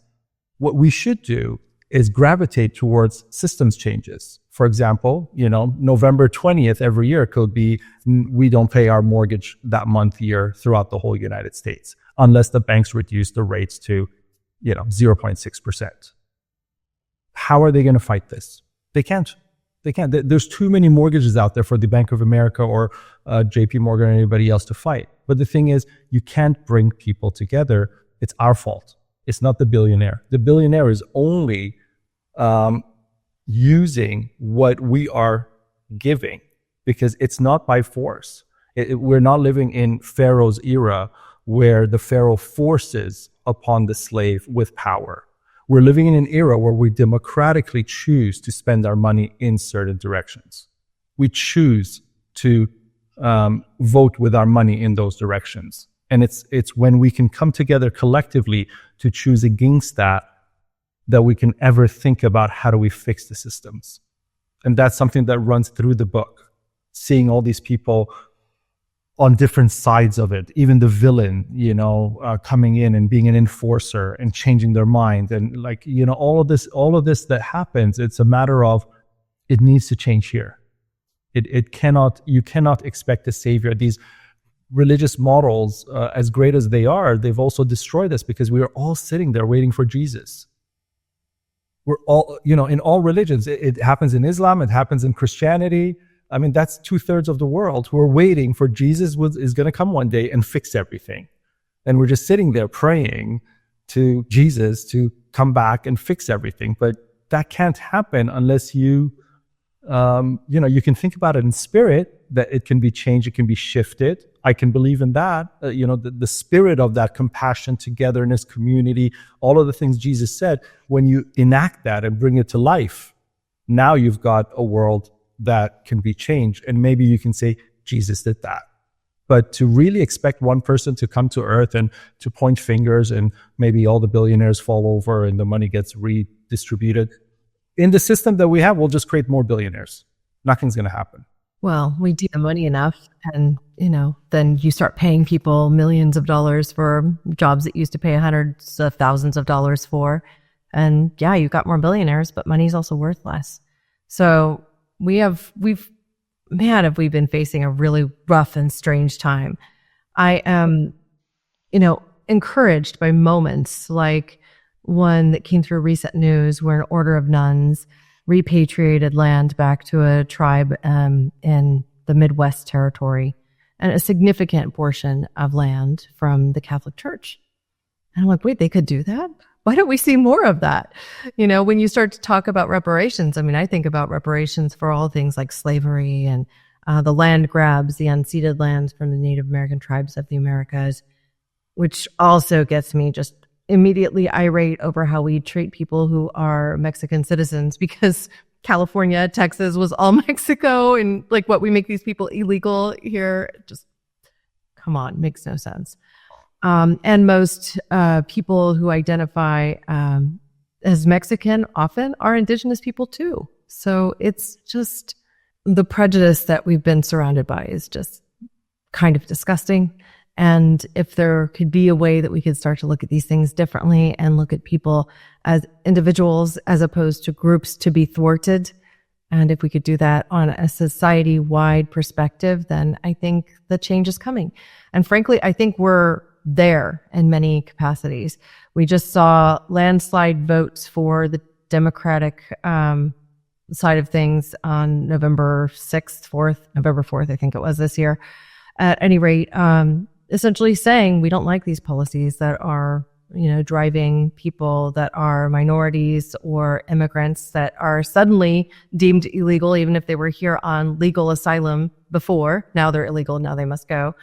what we should do is gravitate towards systems changes. For example, November 20th every year could be, we don't pay our mortgage that month year throughout the whole United States, unless the banks reduce the rates to, 0.6%. How are they going to fight this? They can't. There's too many mortgages out there for the Bank of America or JP Morgan or anybody else to fight. But the thing is, you can't bring people together. It's our fault. It's not the billionaire. The billionaire is only using what we are giving, because it's not by force. We're not living in Pharaoh's era where the Pharaoh forces upon the slave with power. We're living in an era where we democratically choose to spend our money in certain directions. We choose to vote with our money in those directions. And it's when we can come together collectively to choose against that we can ever think about how do we fix the systems. And that's something that runs through the book, seeing all these people on different sides of it, even the villain, coming in and being an enforcer and changing their mind. And all of this that happens, it's a matter of, it needs to change here. You cannot expect a savior. These religious models, as great as they are, they've also destroyed us because we are all sitting there waiting for Jesus. We're all, in all religions, it happens in Islam, it happens in Christianity. I mean, that's 2/3 of the world who are waiting for Jesus is going to come one day and fix everything. And we're just sitting there praying to Jesus to come back and fix everything. But that can't happen unless you can think about it in spirit, that it can be changed, it can be shifted. I can believe in that. The spirit of that compassion, togetherness, community, all of the things Jesus said, when you enact that and bring it to life, now you've got a world that can be changed. And maybe you can say, Jesus did that. But to really expect one person to come to earth and to point fingers and maybe all the billionaires fall over and the money gets redistributed, in the system that we have, we'll just create more billionaires. Nothing's going to happen. Well, we do the money enough, and then you start paying people millions of dollars for jobs that used to pay hundreds of thousands of dollars for, and yeah, you've got more billionaires, but money's also worth less. So have we been facing a really rough and strange time. I am, encouraged by moments like one that came through recent news where an order of nuns repatriated land back to a tribe in the Midwest territory, and a significant portion of land from the Catholic Church. And I'm like, wait, they could do that? Why don't we see more of that? When you start to talk about reparations, I think about reparations for all things like slavery and the land grabs, the unceded lands from the Native American tribes of the Americas, which also gets me just immediately irate over how we treat people who are Mexican citizens, because California, Texas was all Mexico, and like what we make these people illegal here, just come on, makes no sense. And most people who identify as Mexican often are indigenous people too. So it's just the prejudice that we've been surrounded by is just kind of disgusting. And if there could be a way that we could start to look at these things differently and look at people as individuals as opposed to groups to be thwarted, and if we could do that on a society-wide perspective, then I think the change is coming. And frankly, I think we're there in many capacities. We just saw landslide votes for the Democratic side of things on November 4th, I think it was this year. At any rate, essentially saying we don't like these policies that are, driving people that are minorities or immigrants that are suddenly deemed illegal, even if they were here on legal asylum before. Now they're illegal, now they must go.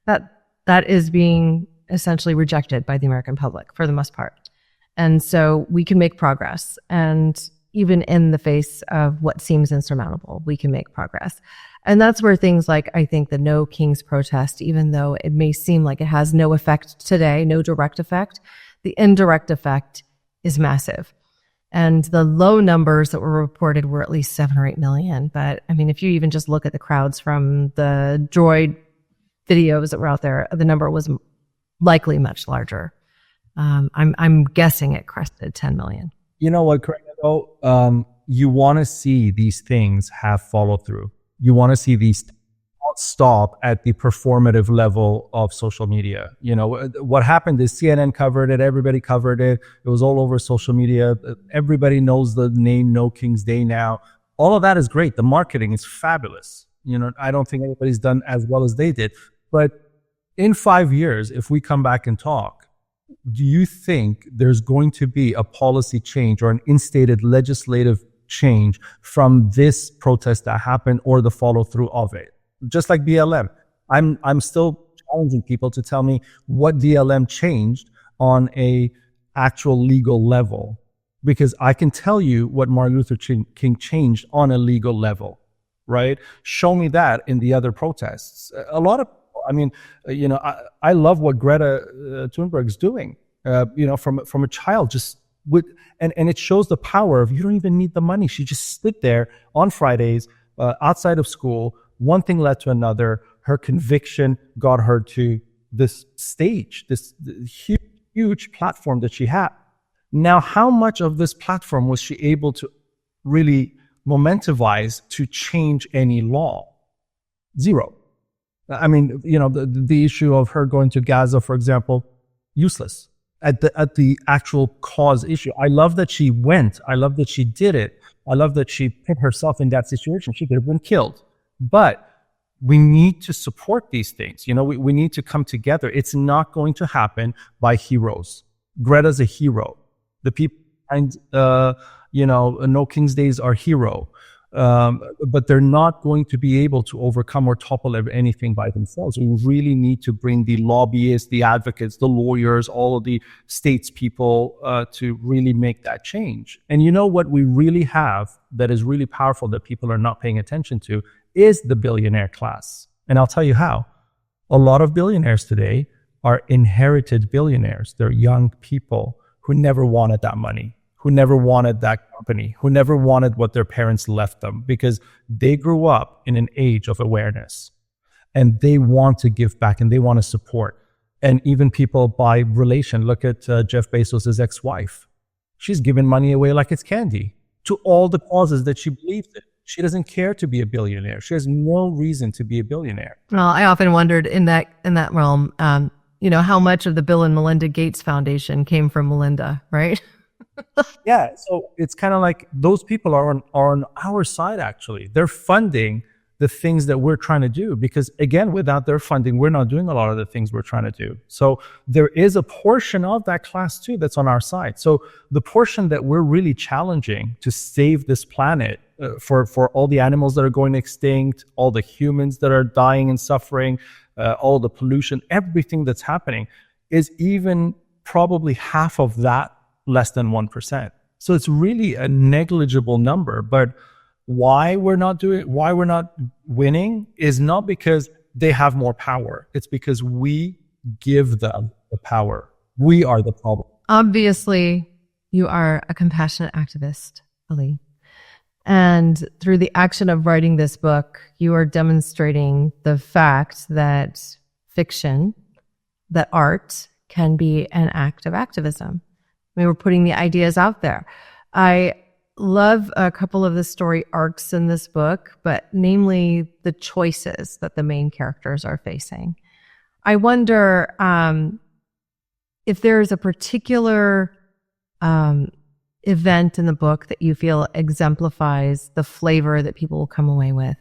That is being essentially rejected by the American public for the most part. And so we can make progress. And even in the face of what seems insurmountable, we can make progress. And that's where things like, I think, the No Kings protest, even though it may seem like it has no effect today, no direct effect, the indirect effect is massive. And the low numbers that were reported were at least 7 or 8 million. But if you even just look at the crowds from the droid videos that were out there, the number was likely much larger. I'm guessing it crested 10 million. You know what, Corinna, though? You want to see these things have follow through. You want to see these not stop at the performative level of social media. What happened is CNN covered it, everybody covered it. It was all over social media. Everybody knows the name No King's Day now. All of that is great. The marketing is fabulous. I don't think anybody's done as well as they did. But in 5 years, if we come back and talk, do you think there's going to be a policy change or an instated legislative change from this protest that happened or the follow through of it? Just like BLM, I'm still challenging people to tell me what BLM changed on a actual legal level, because I can tell you what Martin Luther King changed on a legal level, right? Show me that in the other protests. A lot of, I love what Greta Thunberg's doing. From a child, just with, and it shows the power of, you don't even need the money. She just stood there on Fridays outside of school. One thing led to another. Her conviction got her to this stage, this huge platform that she had. Now, how much of this platform was she able to really momentivize to change any law? Zero. I mean, the issue of her going to Gaza, for example, useless at the actual cause issue. I love that she went. I love that she did it. I love that she put herself in that situation. She could have been killed. But we need to support these things. We need to come together. It's not going to happen by heroes. Greta's a hero. The people behind, No King's Days are hero. But they're not going to be able to overcome or topple anything by themselves. We really need to bring the lobbyists, the advocates, the lawyers, all of the statespeople to really make that change. And what we really have that is really powerful that people are not paying attention to is the billionaire class. And I'll tell you how. A lot of billionaires today are inherited billionaires. They're young people who never wanted that money, who never wanted that company, who never wanted what their parents left them, because they grew up in an age of awareness and they want to give back and they want to support. And even people by relation, look at Jeff Bezos' ex-wife. She's given money away like it's candy to all the causes that she believes in. She doesn't care to be a billionaire. She has no reason to be a billionaire. Well, I often wondered in that realm, how much of the Bill and Melinda Gates Foundation came from Melinda, right? Yeah, so it's kind of like those people are on our side, actually. They're funding the things that we're trying to do because, again, without their funding, we're not doing a lot of the things we're trying to do. So there is a portion of that class, too, that's on our side. So the portion that we're really challenging to save this planet for all the animals that are going extinct, all the humans that are dying and suffering, all the pollution, everything that's happening is even probably half of that, less than 1%. So it's really a negligible number. But why we're not winning is not because they have more power. It's because we give them the power. We are the problem. Obviously, you are a compassionate activist, Ali. And through the action of writing this book, you are demonstrating the fact that fiction, that art can be an act of activism. I mean, we're putting the ideas out there. I love a couple of the story arcs in this book, but namely the choices that the main characters are facing. I wonder if there is a particular event in the book that you feel exemplifies the flavor that people will come away with,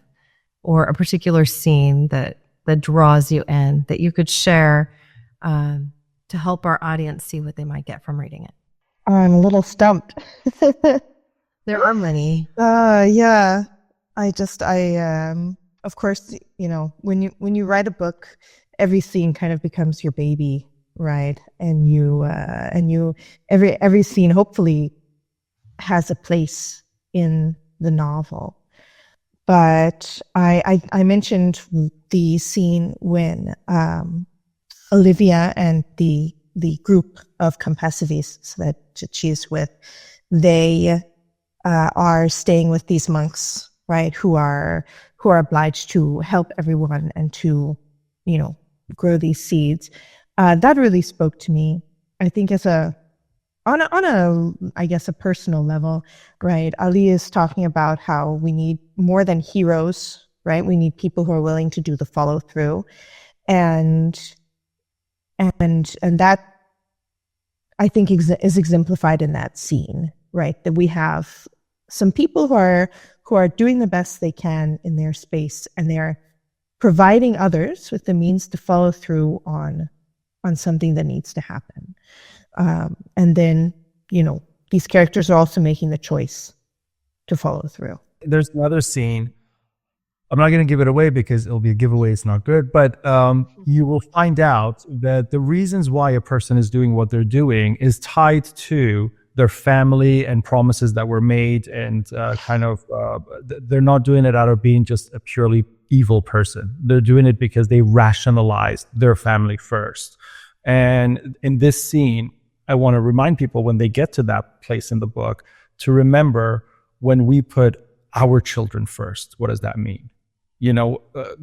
or a particular scene that draws you in, that you could share to help our audience see what they might get from reading it. I'm a little stumped. There are many. Yeah. Of course, when you write a book, every scene kind of becomes your baby, right? And every scene hopefully has a place in the novel. But I mentioned the scene when Olivia and the group of compassivists that she's with, they are staying with these monks, right, who are obliged to help everyone and to, grow these seeds. That really spoke to me. I think on a personal level, right? Ali is talking about how we need more than heroes, right? We need people who are willing to do the follow through, and that I think is exemplified in that scene, right? That we have some people who are doing the best they can in their space, and they're providing others with the means to follow through on something that needs to happen. And then, these characters are also making the choice to follow through. There's another scene. I'm not going to give it away because it'll be a giveaway. It's not good. But you will find out that the reasons why a person is doing what they're doing is tied to their family and promises that were made. And they're not doing it out of being just a purely evil person. They're doing it because they rationalized their family first. And in this scene, I want to remind people when they get to that place in the book to remember when we put our children first. What does that mean?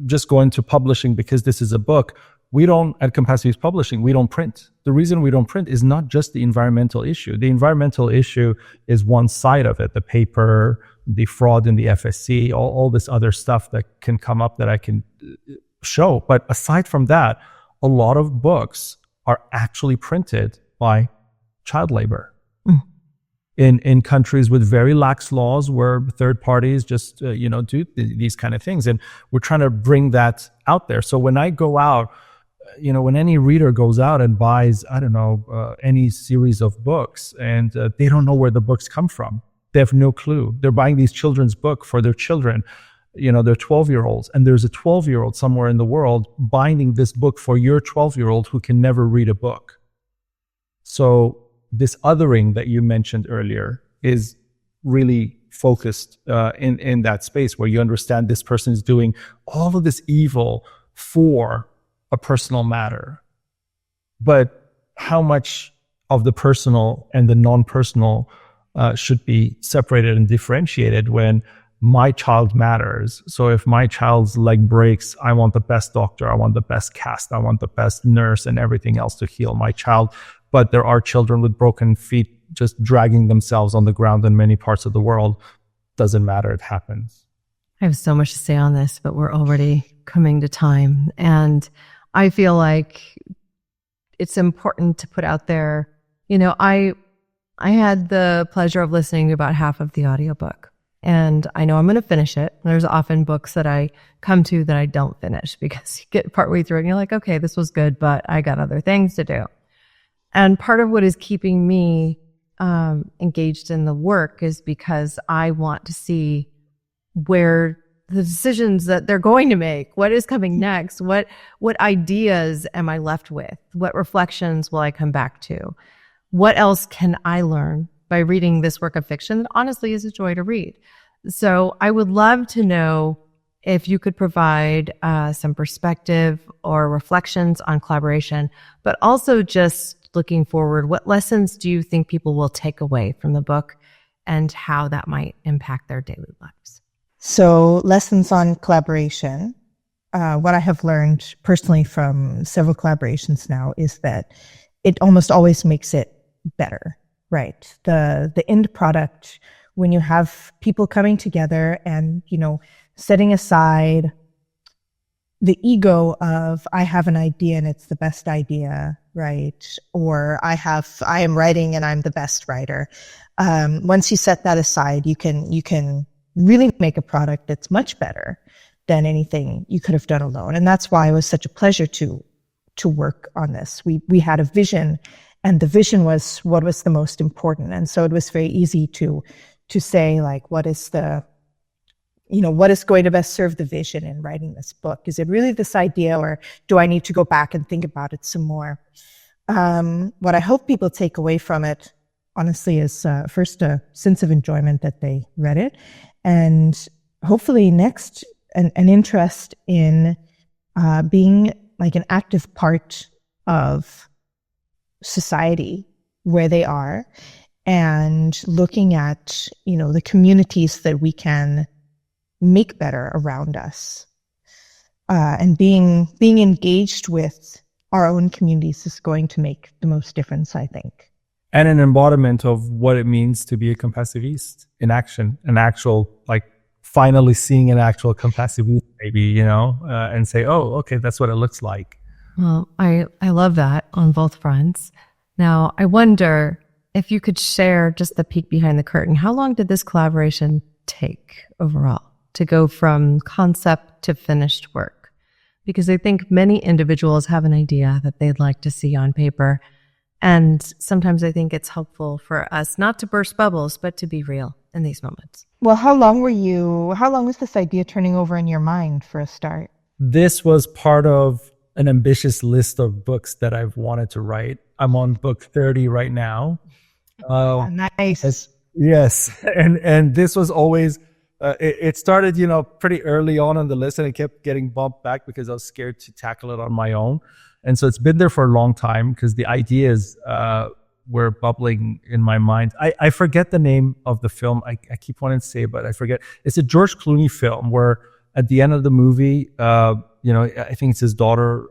Just going to publishing because this is a book. At Compassiviste Publishing, we don't print. The reason we don't print is not just the environmental issue. The environmental issue is one side of it, the paper, the fraud in the FSC, all this other stuff that can come up that I can show. But aside from that, a lot of books are actually printed by child labor in countries with very lax laws where third parties just do these kind of things. And we're trying to bring that out there. So when I go out, when any reader goes out and buys, any series of books, and they don't know where the books come from, they have no clue. They're buying these children's book for their children. They're 12-year-olds, and there's a 12-year-old somewhere in the world buying this book for your 12-year-old who can never read a book. So this othering that you mentioned earlier is really focused in that space where you understand this person is doing all of this evil for a personal matter. But how much of the personal and the non-personal should be separated and differentiated when my child matters? So if my child's leg breaks, I want the best doctor, I want the best cast, I want the best nurse and everything else to heal my child. But there are children with broken feet just dragging themselves on the ground in many parts of the world. Doesn't matter, it happens. I have so much to say on this, but we're already coming to time. And I feel like it's important to put out there, I had the pleasure of listening to about half of the audiobook. And I know I'm going to finish it. There's often books that I come to that I don't finish because you get partway through and you're like, okay, this was good, but I got other things to do. And part of what is keeping me engaged in the work is because I want to see where the decisions that they're going to make, what is coming next, what ideas am I left with, what reflections will I come back to, what else can I learn by reading this work of fiction that honestly is a joy to read. So I would love to know if you could provide some perspective or reflections on collaboration, but also just looking forward, what lessons do you think people will take away from the book and how that might impact their daily lives? So lessons on collaboration. What I have learned personally from several collaborations now is that it almost always makes it better, right? The end product, when you have people coming together and, setting aside the ego of I have an idea and it's the best idea, right? Or I am writing and I'm the best writer. Once you set that aside, you can really make a product that's much better than anything you could have done alone. And that's why it was such a pleasure to work on this. We had a vision, and the vision was what was the most important. And so it was very easy to say, like, what is going to best serve the vision in writing this book? Is it really this idea, or do I need to go back and think about it some more? What I hope people take away from it, honestly, is first a sense of enjoyment that they read it, and hopefully next an interest in being like an active part of society where they are, and looking at the communities that we can make better around us, and being engaged with our own communities is going to make the most difference, I think. And an embodiment of what it means to be a Compassiviste in action, an actual, like, finally seeing an actual Compassiviste, maybe, and say, oh, okay, that's what it looks like. Well, I love that on both fronts. Now, I wonder if you could share just the peek behind the curtain. How long did this collaboration take overall to go from concept to finished work? Because I think many individuals have an idea that they'd like to see on paper. And sometimes I think it's helpful for us not to burst bubbles, but to be real in these moments. Well, how long was this idea turning over in your mind for a start? This was part of an ambitious list of books that I've wanted to write. I'm on book 30 right now. Nice. Yes. And this was always, it started, pretty early on the list, and it kept getting bumped back because I was scared to tackle it on my own. And so it's been there for a long time because the ideas were bubbling in my mind. I forget the name of the film. I keep wanting to say it, but I forget. It's a George Clooney film where at the end of the movie, I think it's his daughter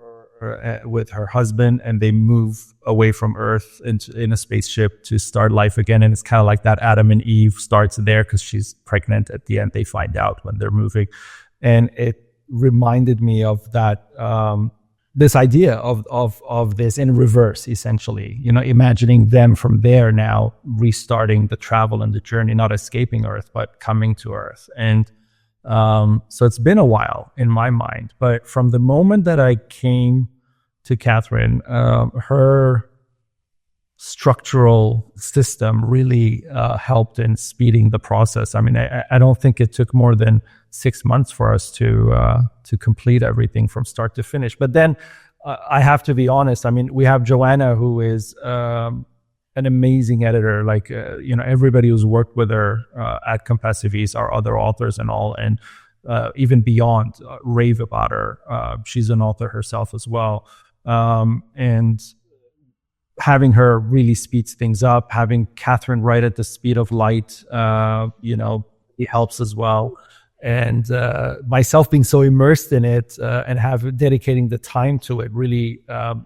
with her husband, and they move away from Earth in a spaceship to start life again. And it's kind of like that Adam and Eve starts there because she's pregnant at the end. They find out when they're moving. And reminded me of that, this idea of this in reverse, essentially, imagining them from there now restarting the travel and the journey, not escaping Earth, but coming to Earth. And so it's been a while in my mind, but from the moment that I came to Cathryn, her structural system really helped in speeding the process. I mean, I don't think it took more than 6 months for us to complete everything from start to finish. But then I have to be honest. I mean, we have Joanna, who is an amazing editor. Like, everybody who's worked with her at Compassiviste, our other authors and all, and even beyond, rave about her. She's an author herself as well. And having her really speeds things up. Having Cathryn write at the speed of light, it helps as well. And myself being so immersed in it and dedicating the time to it really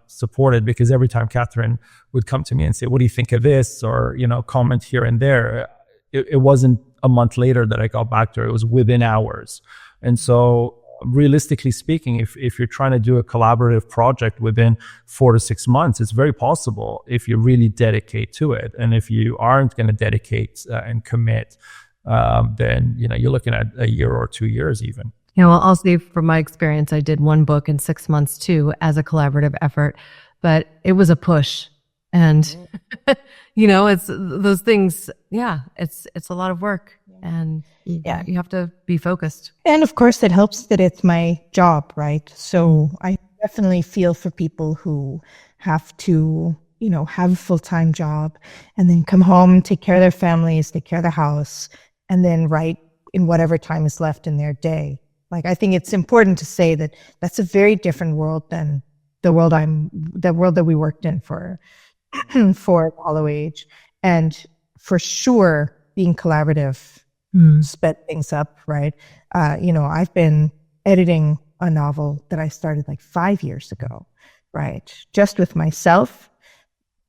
supported, because every time Cathryn would come to me and say, "What do you think of this?" or comment here and there, it wasn't a month later that I got back to her. It was within hours. And so, realistically speaking, if you're trying to do a collaborative project within 4 to 6 months, it's very possible if you really dedicate to it. And if you aren't going to dedicate and commit, then you're looking at a year or 2 years even. Well, I'll say from my experience, I did one book in 6 months too as a collaborative effort, but it was a push. And it's those things. Yeah, it's a lot of work. And yeah, you have to be focused. And of course, it helps that it's my job, right? So I definitely feel for people who have to, have a full-time job and then come home, take care of their families, take care of the house, and then write in whatever time is left in their day. Like, I think it's important to say that that's a very different world than the world that we worked in for Hollow Age. And for sure, being collaborative sped things up, right? I've been editing a novel that I started like 5 years ago, right? Just with myself,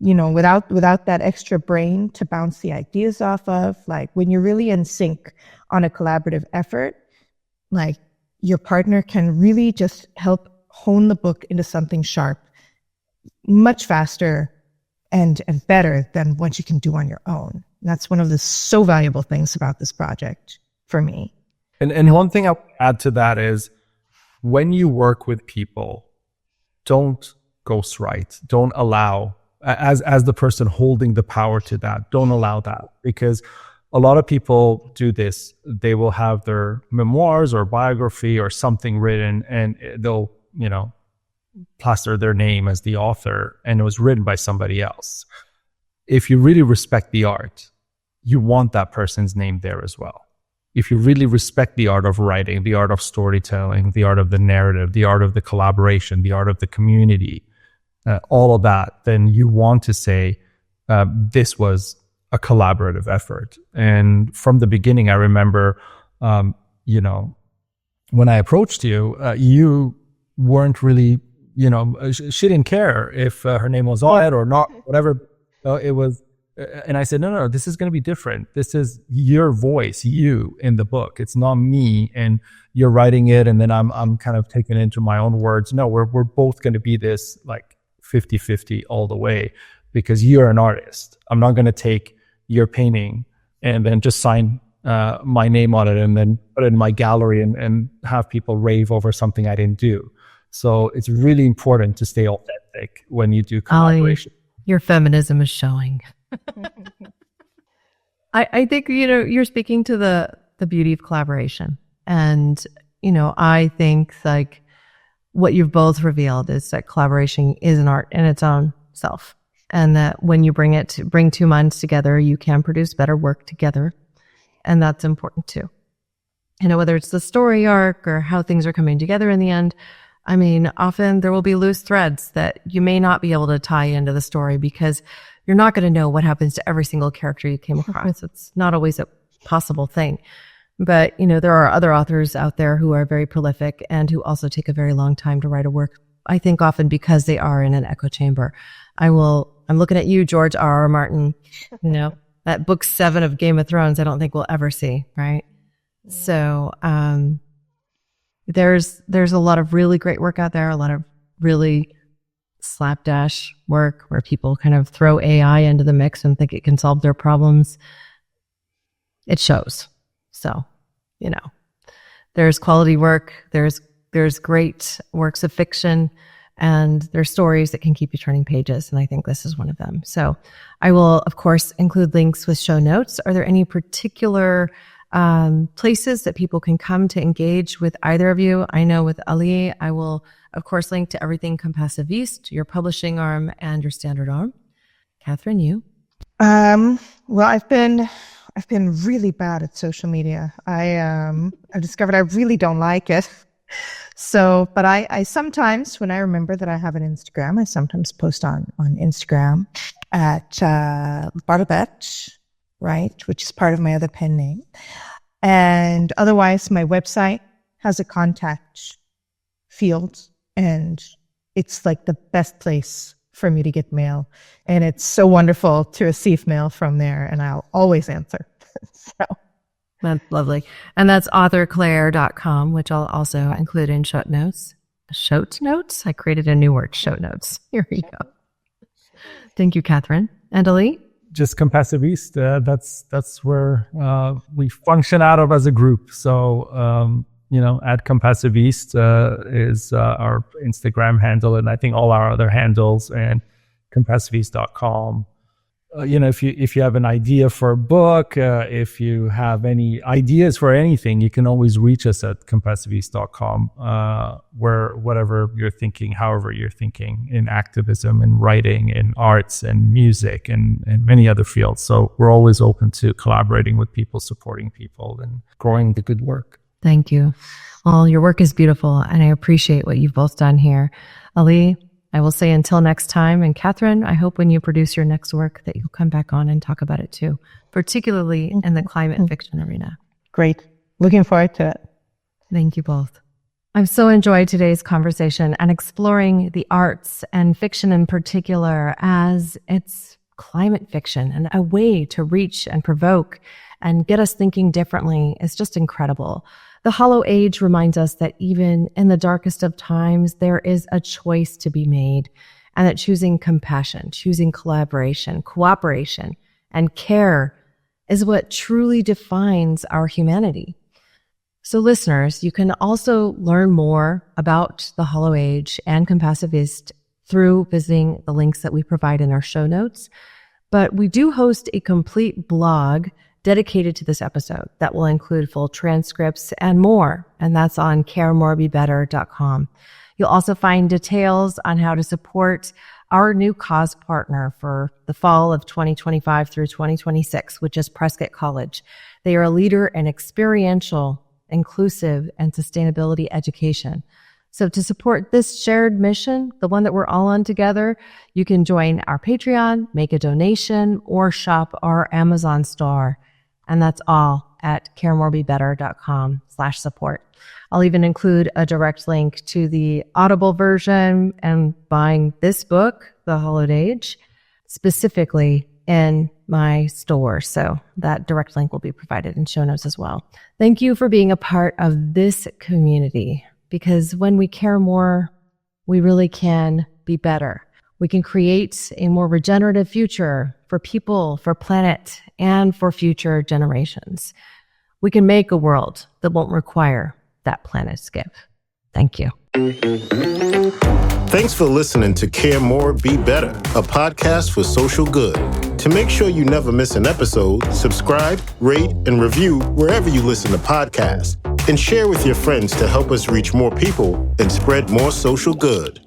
without that extra brain to bounce the ideas off of. Like, when you're really in sync on a collaborative effort, like, your partner can really just help hone the book into something sharp much faster and better than what you can do on your own. That's one of the so valuable things about this project for me. And one thing I would add to that is, when you work with people, don't ghostwrite. Don't allow, as the person holding the power to that, don't allow that. Because a lot of people do this. They will have their memoirs or biography or something written, and they'll, plaster their name as the author, and it was written by somebody else. If you really respect the art, you want that person's name there as well. If you really respect the art of writing, the art of storytelling, the art of the narrative, the art of the collaboration, the art of the community, all of that, then you want to say, this was a collaborative effort. And from the beginning, I remember, when I approached you, you weren't really, she didn't care if her name was on it or not, whatever. It was, and I said, no, this is going to be different. This is your voice, you in the book. It's not me, and you're writing it, and then I'm kind of taking it into my own words. No, we're both going to be this like 50-50 all the way, because you're an artist. I'm not going to take your painting and then just sign my name on it and then put it in my gallery and have people rave over something I didn't do. So it's really important to stay authentic when you do collaboration. Your feminism is showing. I think, you're speaking to the beauty of collaboration. And, I think like what you've both revealed is that collaboration is an art in its own self. And that when you bring two minds together, you can produce better work together. And that's important too. Whether it's the story arc or how things are coming together in the end. I mean, often there will be loose threads that you may not be able to tie into the story because you're not going to know what happens to every single character you came across. It's not always a possible thing. But, there are other authors out there who are very prolific and who also take a very long time to write a work. I think often because they are in an echo chamber. I'm looking at you, George R.R. Martin, that book 7 of Game of Thrones, I don't think we'll ever see, right? So, There's a lot of really great work out there, a lot of really slapdash work where people kind of throw AI into the mix and think it can solve their problems. It shows. So, there's quality work, there's great works of fiction, and there's stories that can keep you turning pages. And I think this is one of them. So I will, of course, include links with show notes. Are there any particular places that people can come to engage with either of you? I know with Ali, I will, of course, link to everything Compassiviste, your publishing arm and your standard arm. Cathryn, you? Well, I've been really bad at social media. I've discovered I really don't like it. So, but I sometimes, when I remember that I have an Instagram, I sometimes post on Instagram at Barbette, right, which is part of my other pen name. And otherwise, my website has a contact field, and it's like the best place for me to get mail. And it's so wonderful to receive mail from there, and I'll always answer. So. That's lovely. And that's authorclaire.com, which I'll also include in show notes. Show notes? I created a new word, show notes. Here we go. Thank you, Cathryn. And Ali? Just Compassiviste. That's where we function out of as a group. So, at Compassiviste is our Instagram handle, and I think all our other handles, and compassiviste.com. If you have an idea for a book, if you have any ideas for anything, you can always reach us at compassiviste.com, where whatever you're thinking, however you're thinking, in activism, in writing, in arts and music, and many other fields. So we're always open to collaborating with people, supporting people, and growing the good work. Thank you. Well, your work is beautiful, and I appreciate what you've both done here. Ali, I will say until next time. And Cathryn, I hope when you produce your next work that you'll come back on and talk about it too, particularly in the climate fiction arena. Great. Looking forward to it. Thank you both. I've so enjoyed today's conversation and exploring the arts and fiction in particular as it's climate fiction and a way to reach and provoke and get us thinking differently is just incredible. The Hollow Age reminds us that even in the darkest of times, there is a choice to be made, and that choosing compassion, choosing collaboration, cooperation, and care is what truly defines our humanity. So listeners, you can also learn more about the Hollow Age and Compassiviste through visiting the links that we provide in our show notes. But we do host a complete blog dedicated to this episode that will include full transcripts and more, and that's on caremorebebetter.com. You'll also find details on how to support our new cause partner for the fall of 2025 through 2026, which is Prescott College. They are a leader in experiential, inclusive, and sustainability education. So to support this shared mission, the one that we're all on together, you can join our Patreon, make a donation, or shop our Amazon store. And that's all at caremorebebetter.com/support. I'll even include a direct link to the Audible version and buying this book, The Hollow Age, specifically in my store. So that direct link will be provided in show notes as well. Thank you for being a part of this community, because when we care more, we really can be better. We can create a more regenerative future for people, for planet, and for future generations. We can make a world that won't require that planet skip. Thank you. Thanks for listening to Care More, Be Better, a podcast for social good. To make sure you never miss an episode, subscribe, rate, and review wherever you listen to podcasts, and share with your friends to help us reach more people and spread more social good.